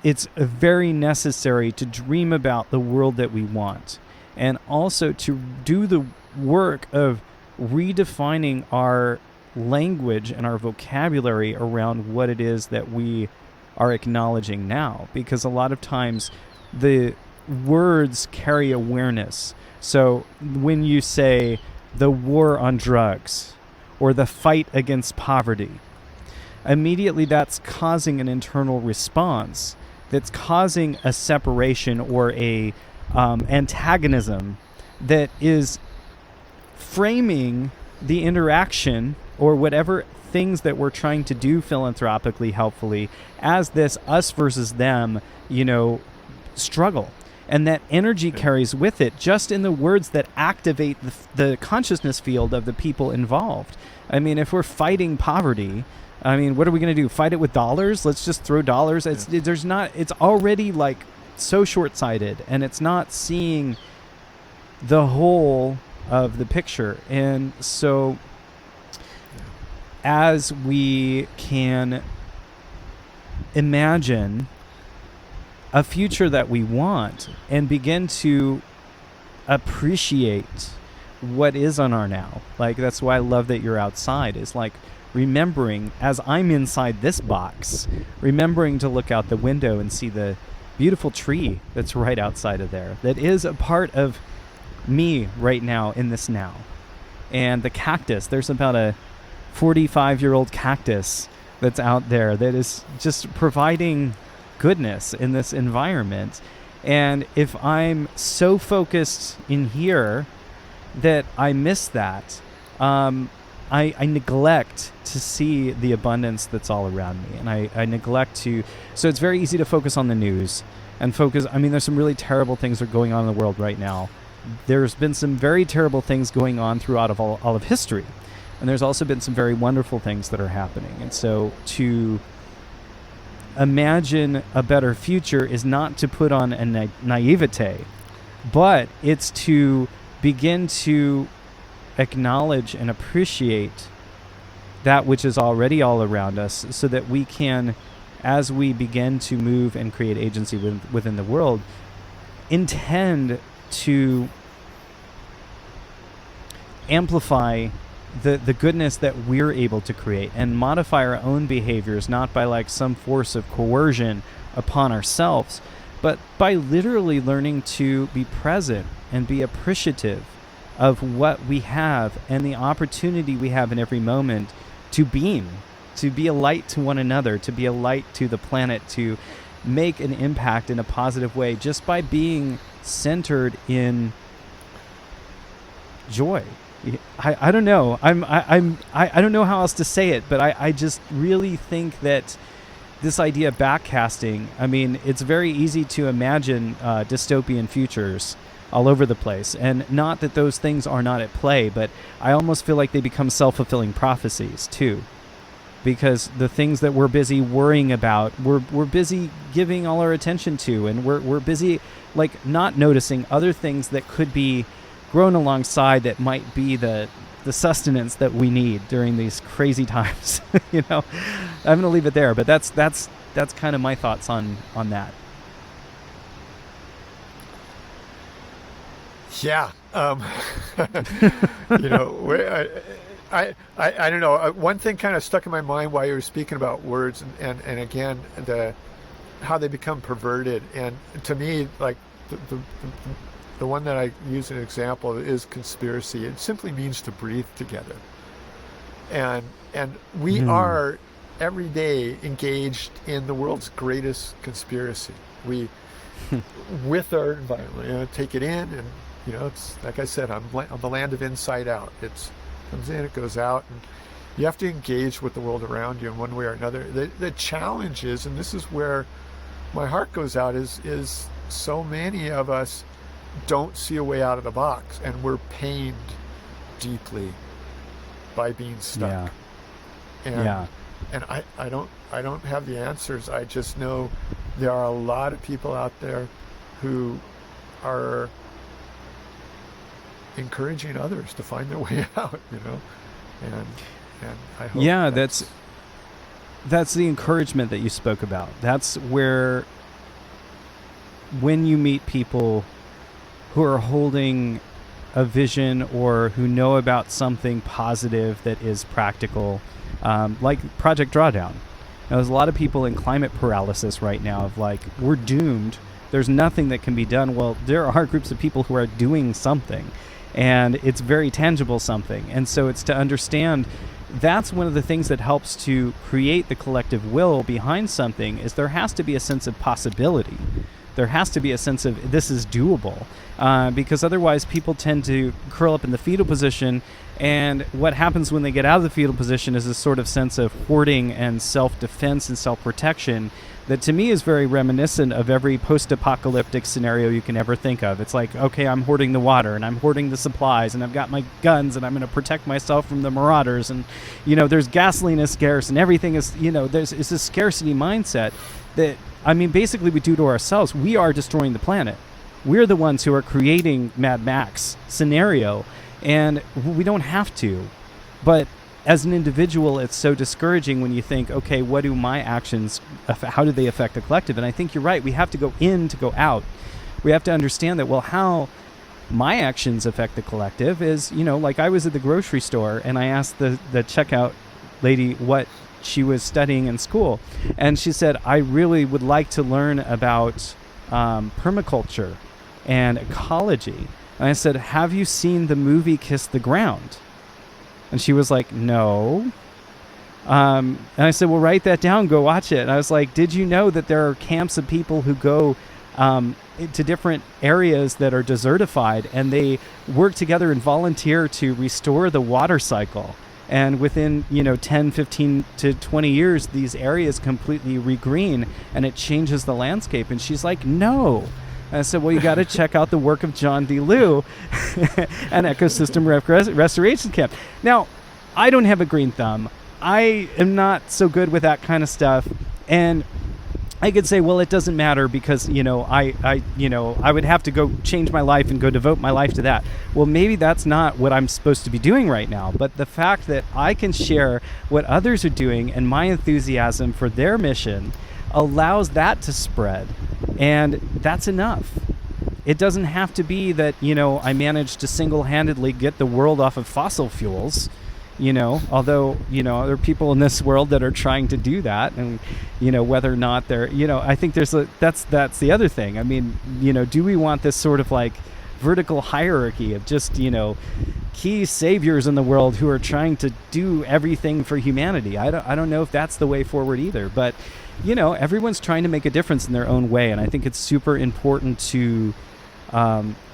it's very necessary to dream about the world that we want, and also to do the work of redefining our language and our vocabulary around what it is that we are acknowledging now, because a lot of times the words carry awareness. So when you say the war on drugs or the fight against poverty, immediately that's causing an internal response that's causing a separation or a antagonism that is framing the interaction or whatever things that we're trying to do philanthropically, helpfully, as this us versus them, struggle. And that energy carries with it just in the words that activate the consciousness field of the people involved. I mean, if we're fighting poverty, what are we going to do? Fight it with dollars? Let's just throw dollars. It's already like so short-sighted, and it's not seeing the whole of the picture. And so as we can imagine a future that we want and begin to appreciate what is on our now, like that's why I love that you're outside, is like remembering, as I'm inside this box, remembering to look out the window and see the beautiful tree that's right outside of there, that is a part of me right now in this now. And the cactus, there's about a 45-year-old cactus that's out there that is just providing goodness in this environment. And if I'm so focused in here that I miss that, I neglect to see the abundance that's all around me. And I neglect to, so it's very easy to focus on the news and focus, I mean, there's some really terrible things that are going on in the world right now. There's been some very terrible things going on throughout all of history. And there's also been some very wonderful things that are happening. And so to imagine a better future is not to put on a naivete, but it's to begin to acknowledge and appreciate that which is already all around us, so that we can, as we begin to move and create agency within the world, intend to amplify the goodness that we're able to create and modify our own behaviors, not by like some force of coercion upon ourselves, but by literally learning to be present and be appreciative of what we have and the opportunity we have in every moment to beam, to be a light to one another, to be a light to the planet, to make an impact in a positive way just by being centered in joy. I don't know. I don't know how else to say it, but I just really think that this idea of backcasting, I mean, it's very easy to imagine dystopian futures all over the place. And not that those things are not at play, but I almost feel like they become self-fulfilling prophecies too. Because the things that we're busy worrying about, we're busy giving all our attention to, and we're busy like not noticing other things that could be grown alongside that might be the sustenance that we need during these crazy times. You know, I'm going to leave it there, but that's kind of my thoughts on that. Yeah. You know, I don't know. One thing kind of stuck in my mind while you were speaking about words and again, how they become perverted. And to me, like the one that I use as an example is conspiracy. It simply means to breathe together. And we are every day engaged in the world's greatest conspiracy. We, with our environment, you know, take it in, and you know, it's like I said, I'm the land of inside out. It comes in, it goes out, and you have to engage with the world around you in one way or another. The challenge is, and this is where my heart goes out, is so many of us don't see a way out of the box, and we're pained deeply by being stuck. And I don't have the answers. I just know there are a lot of people out there who are encouraging others to find their way out, you know, and I hope that's the encouragement that you spoke about. That's where, when you meet people who are holding a vision or who know about something positive that is practical, like Project Drawdown. Now, there's a lot of people in climate paralysis right now of like, we're doomed. There's nothing that can be done. Well, there are groups of people who are doing something, and it's very tangible something. And so it's to understand that's one of the things that helps to create the collective will behind something, is there has to be a sense of possibility. There has to be a sense of this is doable, because otherwise people tend to curl up in the fetal position, and what happens when they get out of the fetal position is a sort of sense of hoarding and self-defense and self-protection that to me is very reminiscent of every post-apocalyptic scenario you can ever think of. It's like, okay, I'm hoarding the water, and I'm hoarding the supplies, and I've got my guns, and I'm going to protect myself from the marauders, and, you know, there's gasoline is scarce, and everything is, you know, it's a scarcity mindset that, I mean, basically we do to ourselves. We are destroying the planet. We're the ones who are creating Mad Max scenario, and we don't have to. But as an individual, it's so discouraging when you think, okay, what do my actions, how do they affect the collective? And I think you're right. We have to go in to go out. We have to understand that, well, how my actions affect the collective is, you know, like I was at the grocery store and I asked the checkout lady what she was studying in school, and she said, I really would like to learn about permaculture and ecology. And I said, have you seen the movie Kiss the Ground? And she was like, no. And I said, well, write that down, go watch it. And I was like, did you know that there are camps of people who go to different areas that are desertified, and they work together and volunteer to restore the water cycle? And within, 10, 15 to 20 years, these areas completely regreen, and it changes the landscape. And she's like, no. And I said, well, you got to check out the work of John D. Liu, an ecosystem restoration camp. Now, I don't have a green thumb. I am not so good with that kind of stuff. And I could say, well, it doesn't matter because, I would have to go change my life and go devote my life to that. Well, maybe that's not what I'm supposed to be doing right now. But the fact that I can share what others are doing and my enthusiasm for their mission allows that to spread. And that's enough. It doesn't have to be that, I managed to single-handedly get the world off of fossil fuels. Although, there are people in this world that are trying to do that, and, whether or not they're, I think that's the other thing. I mean, do we want this sort of like vertical hierarchy of just, key saviors in the world who are trying to do everything for humanity? I don't know if that's the way forward either, but, everyone's trying to make a difference in their own way. And I think it's super important to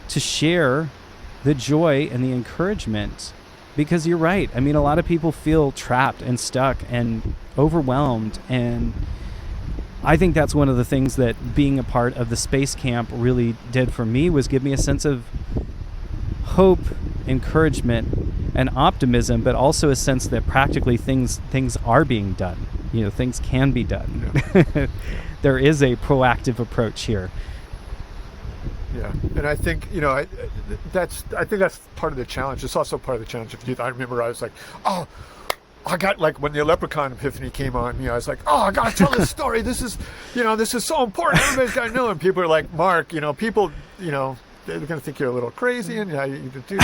share the joy and the encouragement. Because you're right. I mean, a lot of people feel trapped and stuck and overwhelmed. And I think that's one of the things that being a part of the space camp really did for me, was give me a sense of hope, encouragement, and optimism, but also a sense that practically things are being done. Things can be done. Yeah. There is a proactive approach here. Yeah, and I think I think that's part of the challenge. It's also part of the challenge of youth. I remember I was like, oh, I got like when the Leprechaun epiphany came on, I was like, oh, I got to tell this story. This is so important. Everybody's got to know. And people are like, Mark, people, they're going to think you're a little crazy, and you do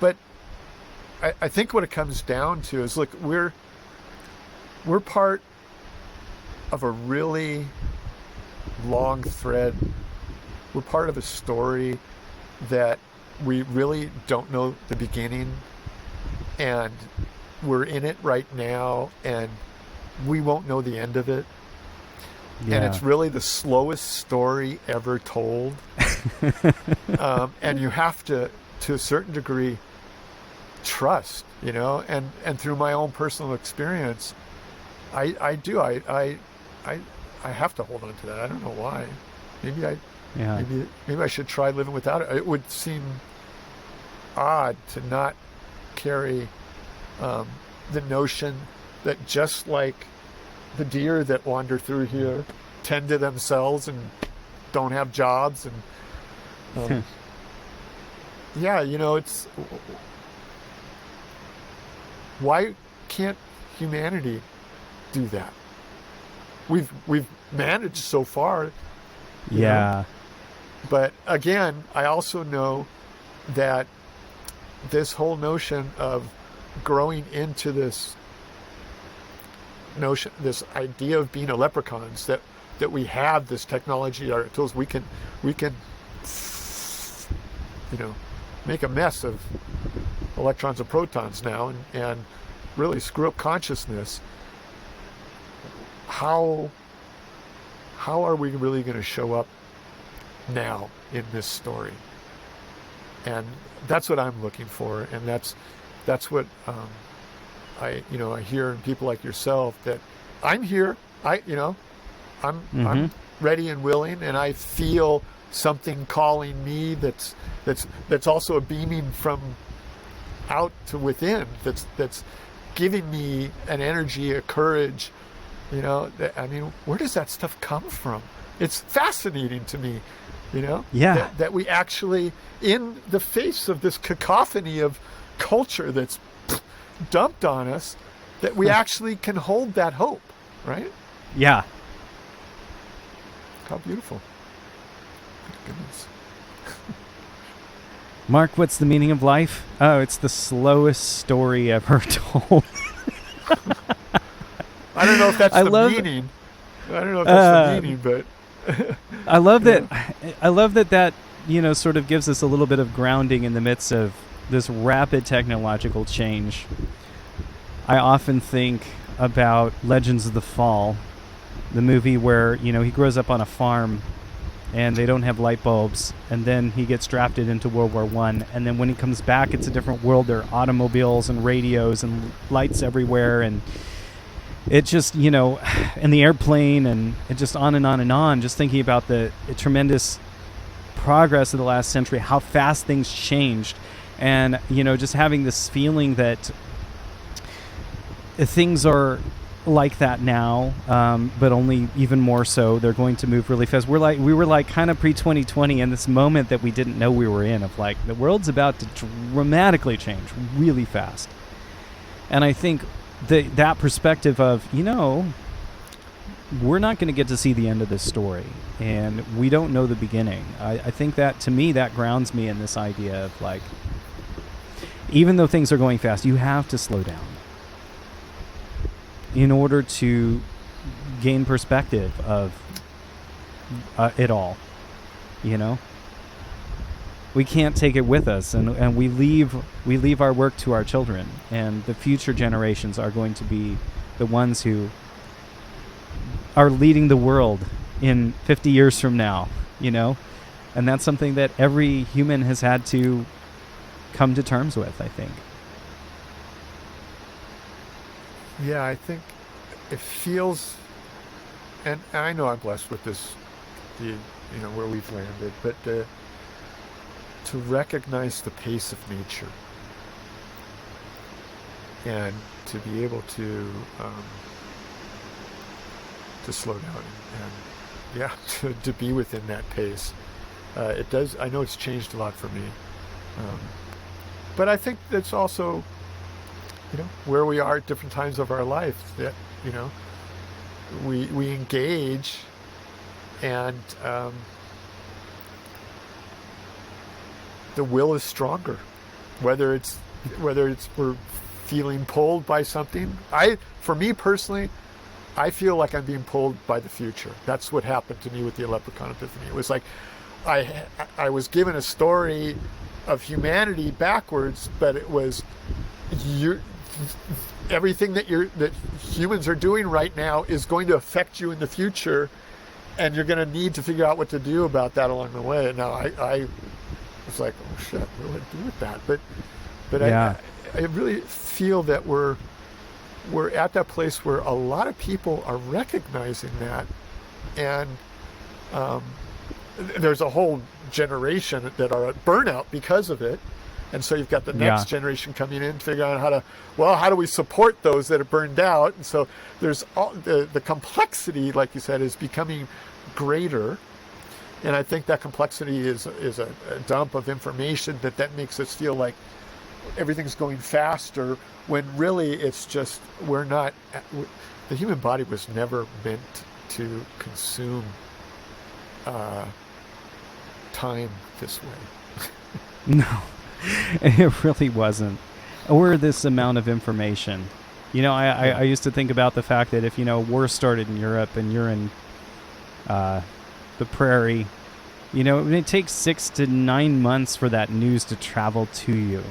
but I think what it comes down to is, look, we're part of a really long thread. We're part of a story that we really don't know the beginning, and we're in it right now, and we won't know the end of it. Yeah. And it's really the slowest story ever told. And you have to a certain degree, trust, and through my own personal experience, I have to hold on to that. I don't know why. Maybe I should try living without it. It would seem odd to not carry the notion that just like the deer that wander through here tend to themselves and don't have jobs, and it's why can't humanity do that? We've managed so far. Yeah. But again, I also know that this whole notion of growing into this idea of being leprechauns, that we have this technology, our tools, we can make a mess of electrons and protons now, and really screw up consciousness. How are we really going to show up now in this story? And that's what I'm looking for, and that's what I hear in people like yourself, that I'm here. I'm ready and willing, and I feel something calling me that's also a beaming from out to within, that's giving me an energy, a courage. Where does that stuff come from? It's fascinating to me, Yeah. That we actually, in the face of this cacophony of culture that's dumped on us, that we actually can hold that hope, right? Yeah. How beautiful. Goodness. Mark, what's the meaning of life? Oh, it's the slowest story ever told. I don't know if that's I the love- meaning. I don't know if that's the meaning, but I love that. I love that sort of gives us a little bit of grounding in the midst of this rapid technological change. I often think about Legends of the Fall, the movie where, he grows up on a farm and they don't have light bulbs, and then he gets drafted into World War I, and then when he comes back, it's a different world. There are automobiles and radios and lights everywhere, and it just, and the airplane, and it just on and on and on, just thinking about the tremendous progress of the last century, how fast things changed, and, just having this feeling that things are like that now, but only even more so. They're going to move really fast. We were like kind of pre-2020 in this moment that we didn't know we were in, of like, the world's about to dramatically change really fast. And I think that perspective of, we're not going to get to see the end of this story, and we don't know the beginning. I think that, to me, that grounds me in this idea of like, even though things are going fast, you have to slow down in order to gain perspective of it all. We can't take it with us, and we leave our work to our children, and the future generations are going to be the ones who are leading the world in 50 years from now, and that's something that every human has had to come to terms with, I think. yeah, I think it feels, and I know I'm blessed with this, where we've landed, but to recognize the pace of nature and to be able to slow down and to be within that pace. It does. I know it's changed a lot for me, but I think that's also, where we are at different times of our life, that, we engage, and the will is stronger, whether it's we're feeling pulled by something. For me personally, I feel like I'm being pulled by the future. That's what happened to me with the Eleprocon Epiphany. It was like I was given a story of humanity backwards, but it was everything that humans are doing right now is going to affect you in the future, and you're going to need to figure out what to do about that along the way. And now I was like, oh shit, what do I do with that? But yeah. I really feel that we're at that place where a lot of people are recognizing that, and there's a whole generation that are at burnout because of it. And so you've got the next generation coming in, figuring out how do we support those that are burned out? And so there's all the complexity, like you said, is becoming greater. And I think that complexity is a dump of information that makes us feel like everything's going faster, when really it's just, the human body was never meant to consume time this way. No. It really wasn't. Or this amount of information. I used to think about the fact that if, war started in Europe and you're in the prairie, it takes 6 to 9 months for that news to travel to you.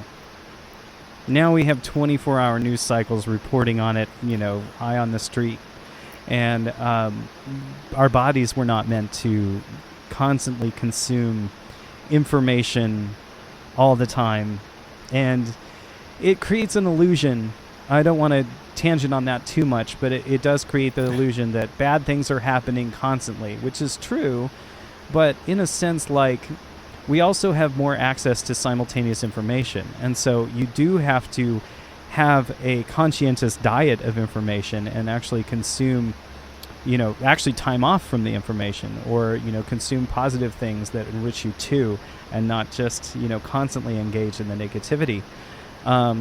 Now we have 24-hour news cycles reporting on it, eye on the street. And our bodies were not meant to constantly consume information all the time, and it creates an illusion. I don't want to tangent on that too much, but it does create the illusion that bad things are happening constantly, which is true, but in a sense, like, we also have more access to simultaneous information, and so you do have to have a conscientious diet of information and actually consume, actually time off from the information, or, consume positive things that enrich you too, and not just, constantly engage in the negativity. I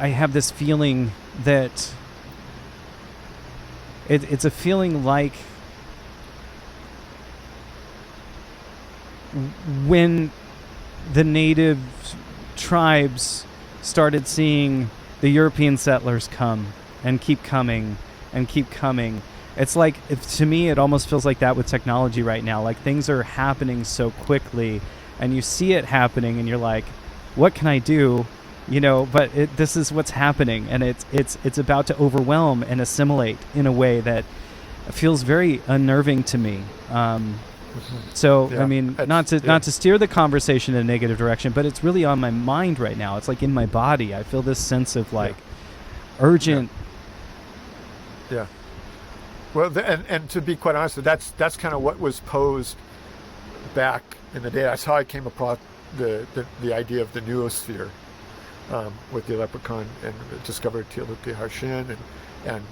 have this feeling that it's a feeling like when the native tribes started seeing the European settlers come and keep coming and keep coming. It's like, to me, it almost feels like that with technology right now. Like, things are happening so quickly, and you see it happening, and you're like, what can I do? But this is what's happening, and it's about to overwhelm and assimilate in a way that feels very unnerving to me. So, Yeah, I mean, not to steer the conversation in a negative direction, but it's really on my mind right now. It's like in my body. I feel this sense of urgent. Yeah. Well, and to be quite honest, that's kind of what was posed back in the day. That's how I came across the idea of the noosphere with the Leprechaun and discovered Teluki Harshin and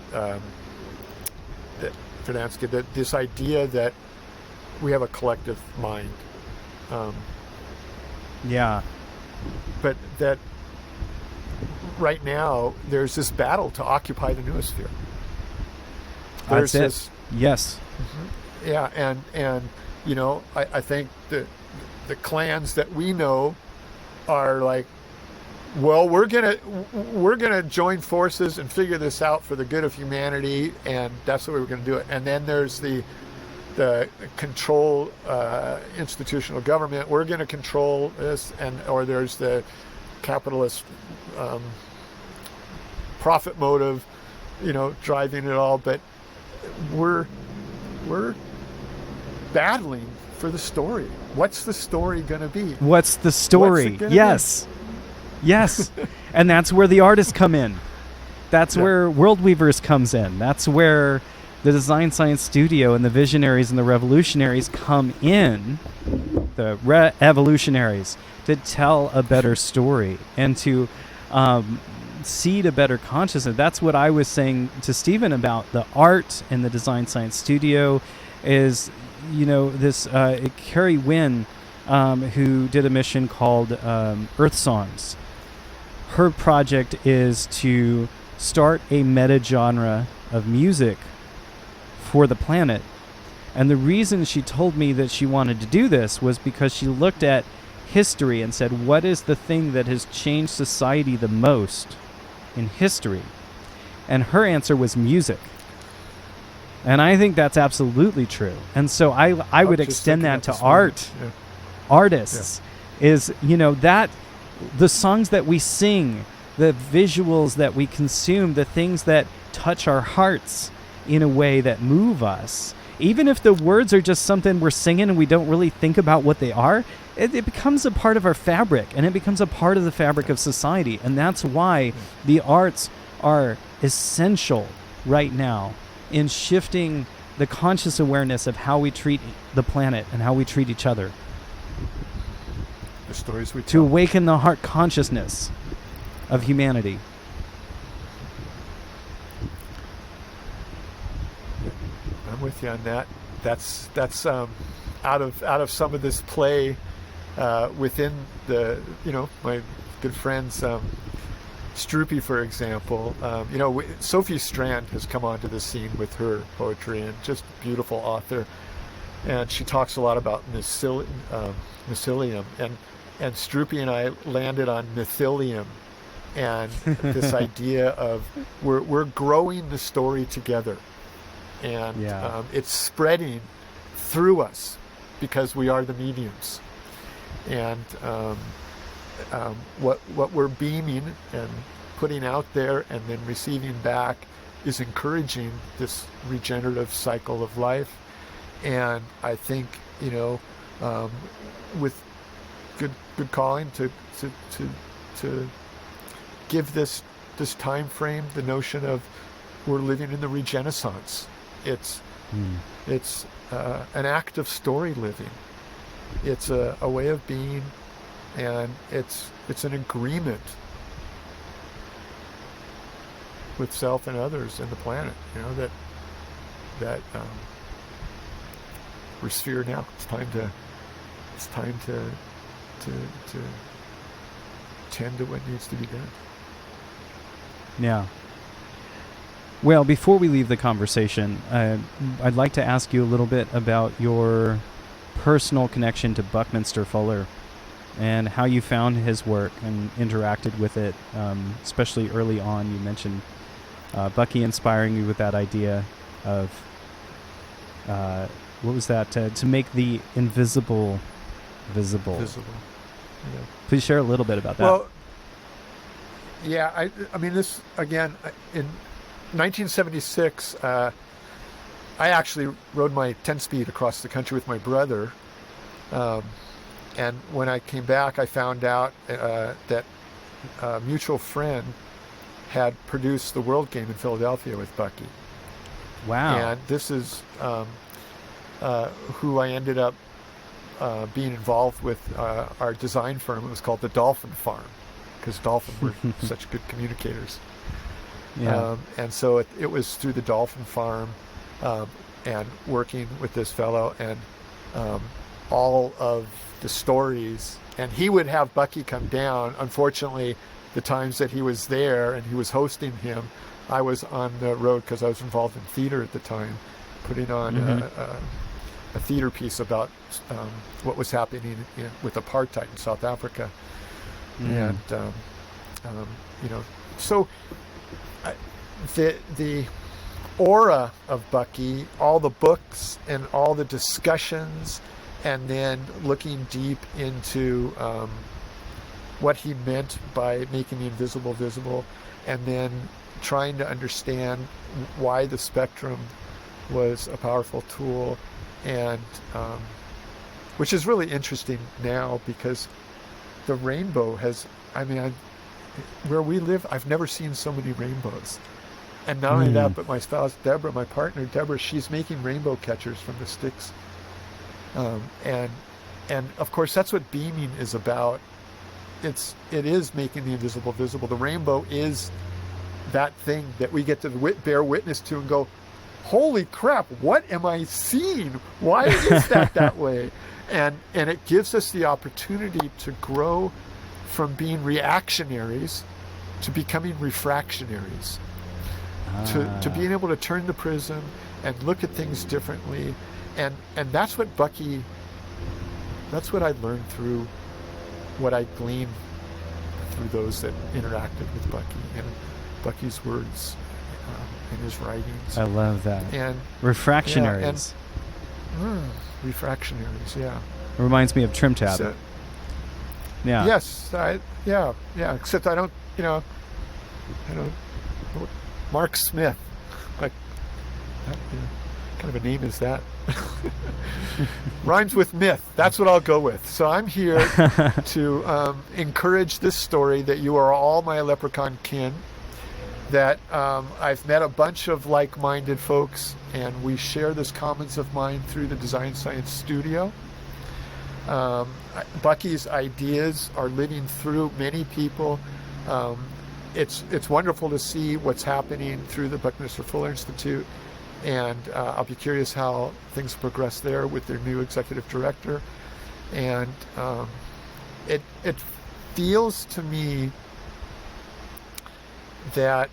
Vernadsky, that this idea that we have a collective mind. But that right now there's this battle to occupy the noosphere. That's it. Yes. Yeah, and I think the clans that we know are like, well, we're gonna join forces and figure this out for the good of humanity, and that's the way we're gonna do it. And then there's the control institutional government. We're gonna control this, or there's the capitalist profit motive, driving it all. But we're battling for the story. What's the story going to be? What's the story? Yes. Yes. And that's where the artists come in. That's where World Weavers comes in. That's where the Design Science Studio and the visionaries and the revolutionaries come in, the evolutionaries, to tell a better story and to seed a better consciousness. That's what I was saying to Stephen about the art in the Design Science Studio is, this Carrie Wynn, who did a mission called Earth Songs. Her project is to start a meta-genre of music for the planet. And the reason she told me that she wanted to do this was because she looked at history and said, what is the thing that has changed society the most in history? And her answer was music. And I think that's absolutely true. And so I would extend that to art. Yeah. Artists is, that the songs that we sing, the visuals that we consume, the things that touch our hearts in a way that move us, even if the words are just something we're singing and we don't really think about what they are, it becomes a part of our fabric, and it becomes a part of the fabric of society. And that's why the arts are essential right now in shifting the conscious awareness of how we treat the planet and how we treat each other. The stories we tell. To awaken the heart consciousness of humanity. I'm with you on that. That's out of some of this play within the my good friends Stroopy, for example. Sophie Strand has come onto the scene with her poetry, and just beautiful author. And she talks a lot about mycelium, and Stroopy and I landed on mythilium, and this idea of we're growing the story together, and it's spreading through us because we are the mediums, and what we're beaming and putting out there and then receiving back is encouraging this regenerative cycle of life. And I think with good calling to give this time frame the notion of we're living in the Regenaissance. It's an act of story living. It's a way of being, and it's an agreement with self and others and the planet. That we're sphere now. It's time to tend to what needs to be done. Yeah. Well, before we leave the conversation, I'd like to ask you a little bit about your personal connection to Buckminster Fuller and how you found his work and interacted with it, especially early on. You mentioned Bucky inspiring you with that idea of, what was that? To make the invisible visible. Yeah. Please share a little bit about that. Well, yeah, I mean, this, again, in 1976, I actually rode my 10-speed across the country with my brother. And when I came back, I found out that a mutual friend had produced the World Game in Philadelphia with Bucky. Wow. And this is who I ended up being involved with our design firm. It was called the Dolphin Farm, because dolphins were such good communicators. Yeah. And so it was through the Dolphin Farm and working with this fellow, and all of the stories. And he would have Bucky come down. Unfortunately, the times that he was there and he was hosting him, I was on the road because I was involved in theater at the time, putting on a theater piece about what was happening with apartheid in South Africa. And, you know, so the aura of Bucky, all the books and all the discussions, and then looking deep into what he meant by making the invisible visible, and then trying to understand why the spectrum was a powerful tool, and which is really interesting now, because the rainbow has, I mean, where we live, I've never seen so many rainbows. And not only that, but my spouse, Deborah, my partner, Deborah, she's making rainbow catchers from the sticks. And of course, that's what beaming is about. It is making the invisible visible. The rainbow is that thing that we get to bear witness to and go, holy crap, what am I seeing? Why is that way? And it gives us the opportunity to grow from being reactionaries to becoming refractionaries, to being able to turn the prism and look at things differently. And that's what Bucky, that's what I learned through what I gleaned through those that interacted with Bucky and Bucky's words and his writings. I love that. And refractionaries. Refractionaries, yeah. Reminds me of Trim Tab. So, yeah. Yes, yeah. Except I don't. Mark Smith, like, what kind of a name is that? Rhymes with myth. That's what I'll go with. So I'm here to encourage this story that you are all my leprechaun kin, that I've met a bunch of like-minded folks, and we share this commons of mind through the Design Science Studio. Bucky's ideas are living through many people. It's wonderful to see what's happening through the Buckminster Fuller Institute, and I'll be curious how things progress there with their new executive director. And it feels to me that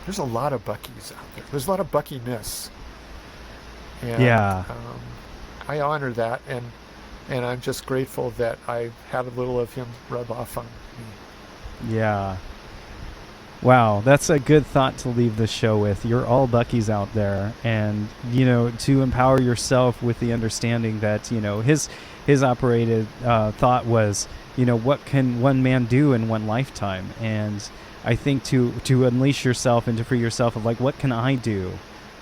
there's a lot of Buckys out there. There's a lot of Bucky-ness. And, I honor that, and I'm just grateful that I had a little of him rub off on me. Yeah. Wow, that's a good thought to leave the show with. You're all Buckies out there, and to empower yourself with the understanding that his operated thought was, what can one man do in one lifetime? And I think to unleash yourself and to free yourself of, like, what can I do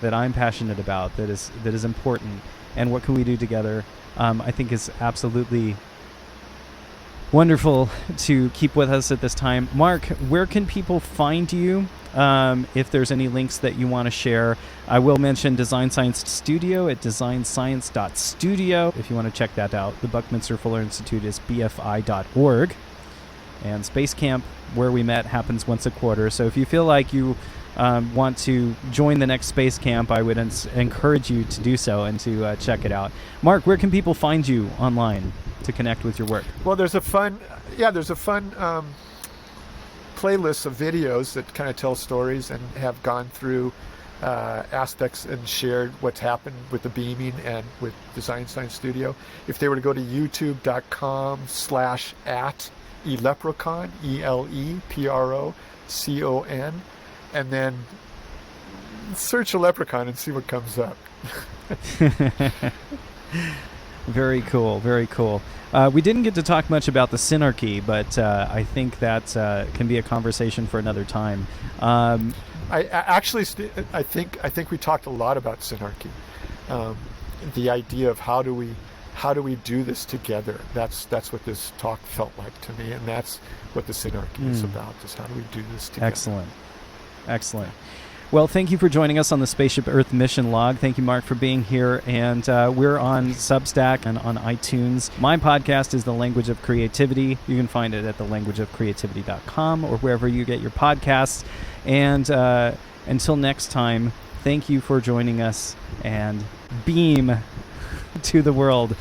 that I'm passionate about, that is important, and what can we do together, I think is absolutely wonderful to keep with us at this time. Mark, where can people find you? If there's any links that you want to share, I will mention Design Science Studio at designscience.studio if you want to check that out. The Buckminster Fuller Institute is bfi.org. And Space Camp, where we met, happens once a quarter. So if you feel like you want to join the next Space Camp, I would encourage you to do so and to check it out. Mark, where can people find you online to connect with your work? Well, there's a fun playlist of videos that kind of tell stories and have gone through aspects and shared what's happened with the beaming and with Design Science Studio. If they were to go to youtube.com/@eleprocon, ELEPROCON, and then search Electrocon and see what comes up. Very cool, very cool. We didn't get to talk much about the Synarchy, but I think that can be a conversation for another time. I think we talked a lot about Synarchy. The idea of how do we do this together. That's what this talk felt like to me, and that's what the Synarchy is about. Is how do we do this together? Excellent. Well, thank you for joining us on the Spaceship Earth mission log. Thank you, Mark, for being here. And we're on Substack and on iTunes. My podcast is The Language of Creativity. You can find it at thelanguageofcreativity.com or wherever you get your podcasts. And until next time, thank you for joining us, and beam to the world.